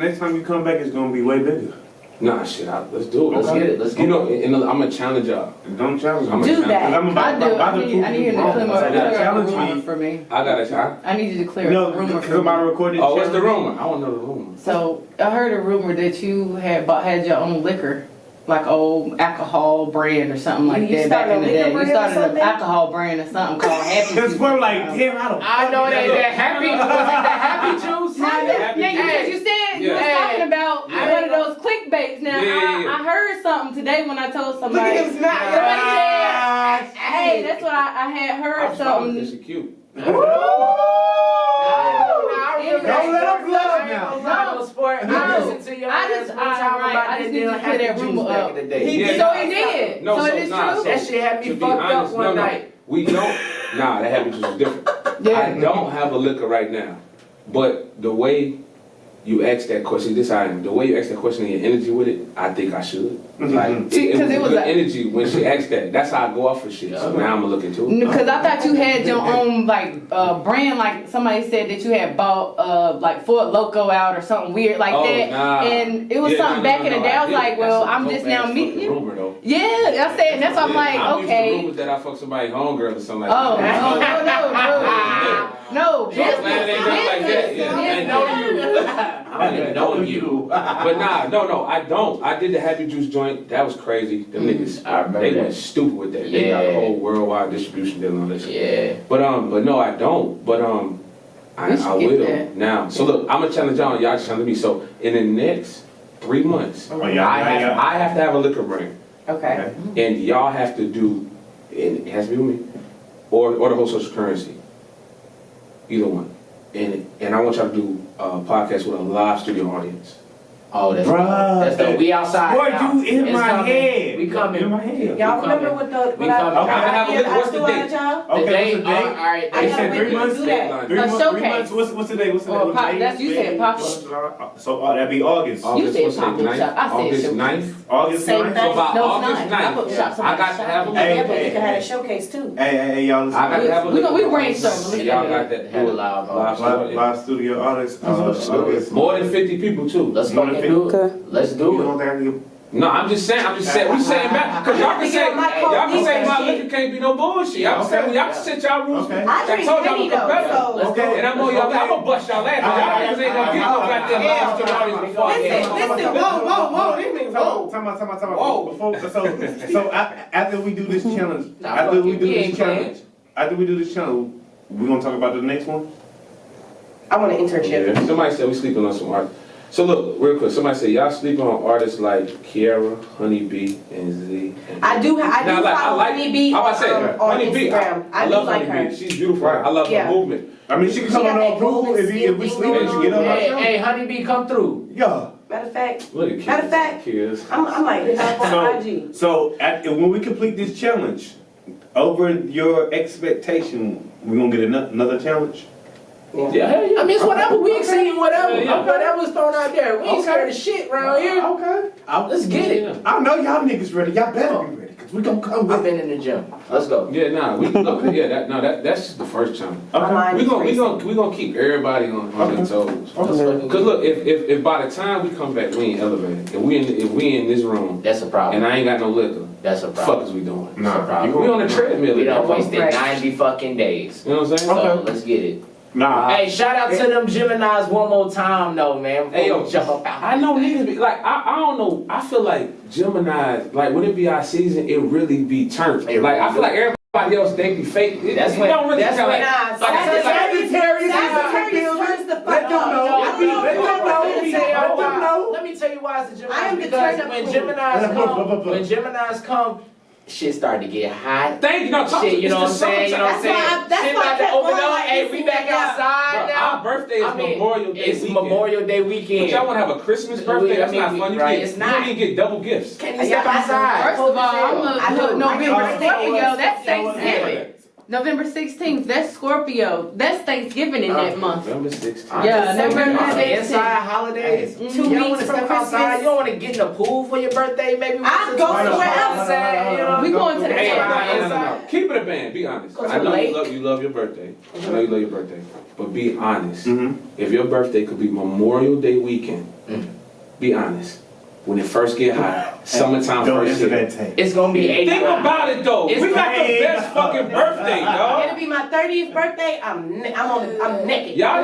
next time you come back, it's gonna be way bigger. Nah, shit. Let's do it. Let's get it. Let's get You it. know, and I'm gonna challenge y'all. Don't challenge me. I'm Do gonna that. I'm about, I do. about to I need him to prove clear you up wrong. a Challenge rumor me. for me. I got it. I need you to clear No, up a rumor because for I'm about to me. record this. Oh, what's the challenge. rumor? I want to know the rumor. So I heard a rumor that you had your own liquor, like old alcohol brand or something like You that back started in the a liquor day. You brand or started an something? alcohol brand or something called Happy Cause Juice. we're like, damn, I don't. I know that happy. Was it the happy juice? Yeah, you said you was Yeah. talking about Yeah. one of those clickbaits. Now Yeah. I heard something today when I told Look somebody. at him snap. Somebody said, "Hey, that's what I had heard It's something." cute. Don't let him bluff now. I just need you to clear that rumor up. Yeah. So he did. No, so so it is nah, true. That shit had me To be fucked up honest, one no. night. We don't. Nah, that happy juice is different. I don't have a liquor right now, but the way you asked that question, this I am. The way you asked that question and your energy with it, I think I should. Like, See, it 'cause was it was good a- energy when she asked that. That's how I go off for shit. So now I'm gonna look into it. Because I thought you had your own like brand, like somebody said that you had bought like Fort Loco out or something weird like Oh, that, nah. and it was Yeah, something no, back no, in the no, day. I was did. like, well, That's a I'm just dope now ass meeting fucking you. rumor, though. Yeah, I said that's why I'm like, I'm used to okay. rumors that I fuck somebody's homegirl or something like Oh, that. no, business, glad it ain't nothing like that. Yeah, I ain't know business. I don't even know you. But nah, no, I don't. I did the Happy Juice joint. That was crazy. Them niggas, I remember they that. went stupid with that. They got a Yeah. whole worldwide distribution deal on this shit. Yeah. But no, I don't. But We should I get will that. now. So look, I'm gonna challenge y'all. Y'all challenge me. So in the next 3 months, Oh, yeah, I have to have a liquor brand, Okay. and y'all have to do. And it has to be with me, or the whole social currency. Either one. And I want y'all to do a podcast with a live studio audience. Oh, that's Bruh. that's the we outside. Boy, now. you in It's my coming. head. We coming. In my head. Y'all We remember coming. what the We what coming. Okay, have a look. What's the date? y'all? The Okay, date, what's the date? all right. I They gotta said wait 3 till you months. do that. Three A months. showcase. What's the date? What's the Or date? pop- that's- you said pop-up. So that'd be August. August, said what's the date? pop-up 9th? shop. I said August showcase. 9th. August Same 9th. thing. So by No, it's August not. 9th, Pop-up shop, I got to somebody have a shop. Hey, Yeah, but hey, you can have a showcase too. Hey, y'all listen. I got to have a We liquor brainstorm. And y'all got that. Had a live Live studio artist. August. More than 50 people too. Let's More fucking than do it. Okay. Let's You do it. don't have to. No, I'm just saying, we saying back, cause y'all can say my liquor can't be no bullshit. Y'all can set y'all rules. Okay. I drink told y'all Henny I'm though, competitive. Let's so. go. And I'm on y'all, I'm gonna bust y'all ass. Y'all niggas ain't gonna get no goddamn live studio audience before I get Listen, whoa, these niggas old. Time out. Whoa. Before, so after we do this challenge, Nah, after fuck we you. do We this ain't challenge, we gonna talk about the next one. I want an internship. Yeah. Somebody said we sleeping on some artists. So look, real quick, somebody said y'all sleeping on artists like Kiara, Honeybee, and Z. I do Now, follow Honeybee I was about to say, on Honeybee, Instagram. I I do love like Honeybee. her. She's beautiful. I love Yeah. her movement. I mean, she can She come got on that our approval golden if we skin sleep and thing she get on our Hey, show. hey, honeybee, come through. Yeah. Matter of fact, Look at kids. Matter of fact, Kids. I'm like this on IG. So when we complete this challenge, over your expectation, we're gonna get another challenge. Yeah, hell yeah. I mean, it's whatever. We exceeding whatever. Yeah. Whatever's thrown out there. We ain't scared of shit around here. Okay. Let's get it. I know y'all niggas ready. Y'all better be ready, cause we gonna come I've with been in the gym. Let's go. Yeah, nah, we look, yeah, that's just the first challenge. My mind is racing. We gonna keep everybody on their toes. Let's fucking Cause look, if by the time we come back we ain't elevated, if we in this room That's a problem. and I ain't got no liquor, That's a fuck problem. is we doing? That's a problem. We on the treadmill. We done motherfucker. wasted 90 fucking days. You know what I'm saying? So let's get it. Nah. Hey, shout out to them Geminis one more time though, man. Hey, yo, jump up out. I know niggas be like, I don't know. I feel like Gemini, like when it be our season, it really be turned. Like I feel like everybody else they be fake. That's when. Don't really That's feel when. like. Sagittarius turns the fuck Let me tell you why it's a Gemini. I am the Because turn-up when queen. Geminis come, shit starting to get hot. Thank you. No, talk Shit, you know what I'm saying? You know what I'm saying? That's why I Shit about to kept open going up. like Hey, this we back weekend. outside Bro, now. our birthday is Memorial Day It's weekend. Memorial Day weekend. But y'all want to have a Christmas birthday? That's not fun. Right, You it's you not. don't even get double gifts. Can you step outside? First of all, I'm a November I do. 2nd, that's You know what? Thanksgiving. November 16th, that's Scorpio. That's Thanksgiving in that month. November 16th. Yeah, November On the 16th. inside holidays. 2 You don't want weeks to from step outside. Christmas. You don't want to get in the pool for your birthday. Maybe I'll go somewhere else. We going to the Hey, camp. no. Keep it a band. Be honest. Go to I the know lake. you love your birthday. I know you love your birthday. But be honest. Mhm. If your birthday could be Memorial Day weekend, be honest. When it first get hot, summertime Don't first answer hit. that tape. It's gonna be 80. Think about it though. It's We got the great. best fucking birthday, dog. It'll be my 30th birthday. I'm naked. Y'all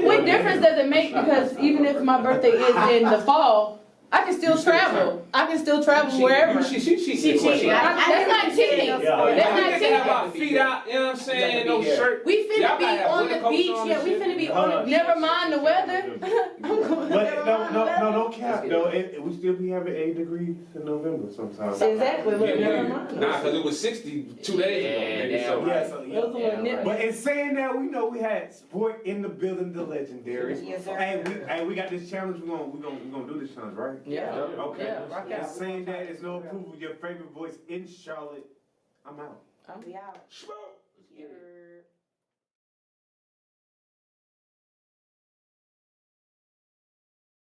What difference does it make? Because even if my birthday is in the fall, I can still travel. I can still travel wherever. She cheating. That's not cheating. Yeah. That's not They cheating. have our feet out, you know what I'm saying? No shirt. We Y'all finna be gotta have on winter the coats beach. on Yeah, and we shit. finna be on the beach. Never mind the weather. But no, don't cap though. We still be having 80 degrees in November sometimes. Exactly. Look, Yeah, never mind. Nah, because it was 60 2 days ago. Yeah, nigga, so- damn Yeah, so Those are little nitpicks. But in saying that, we know we had sport in the building, the legendary. Yes, sir. Hey, we got this challenge. We gonna do this challenge, right? Yeah. Okay. Yeah, rock And out. saying that is no approval. Your favorite voice in Charlotte. I'm out. We out. Smoke. Yeah.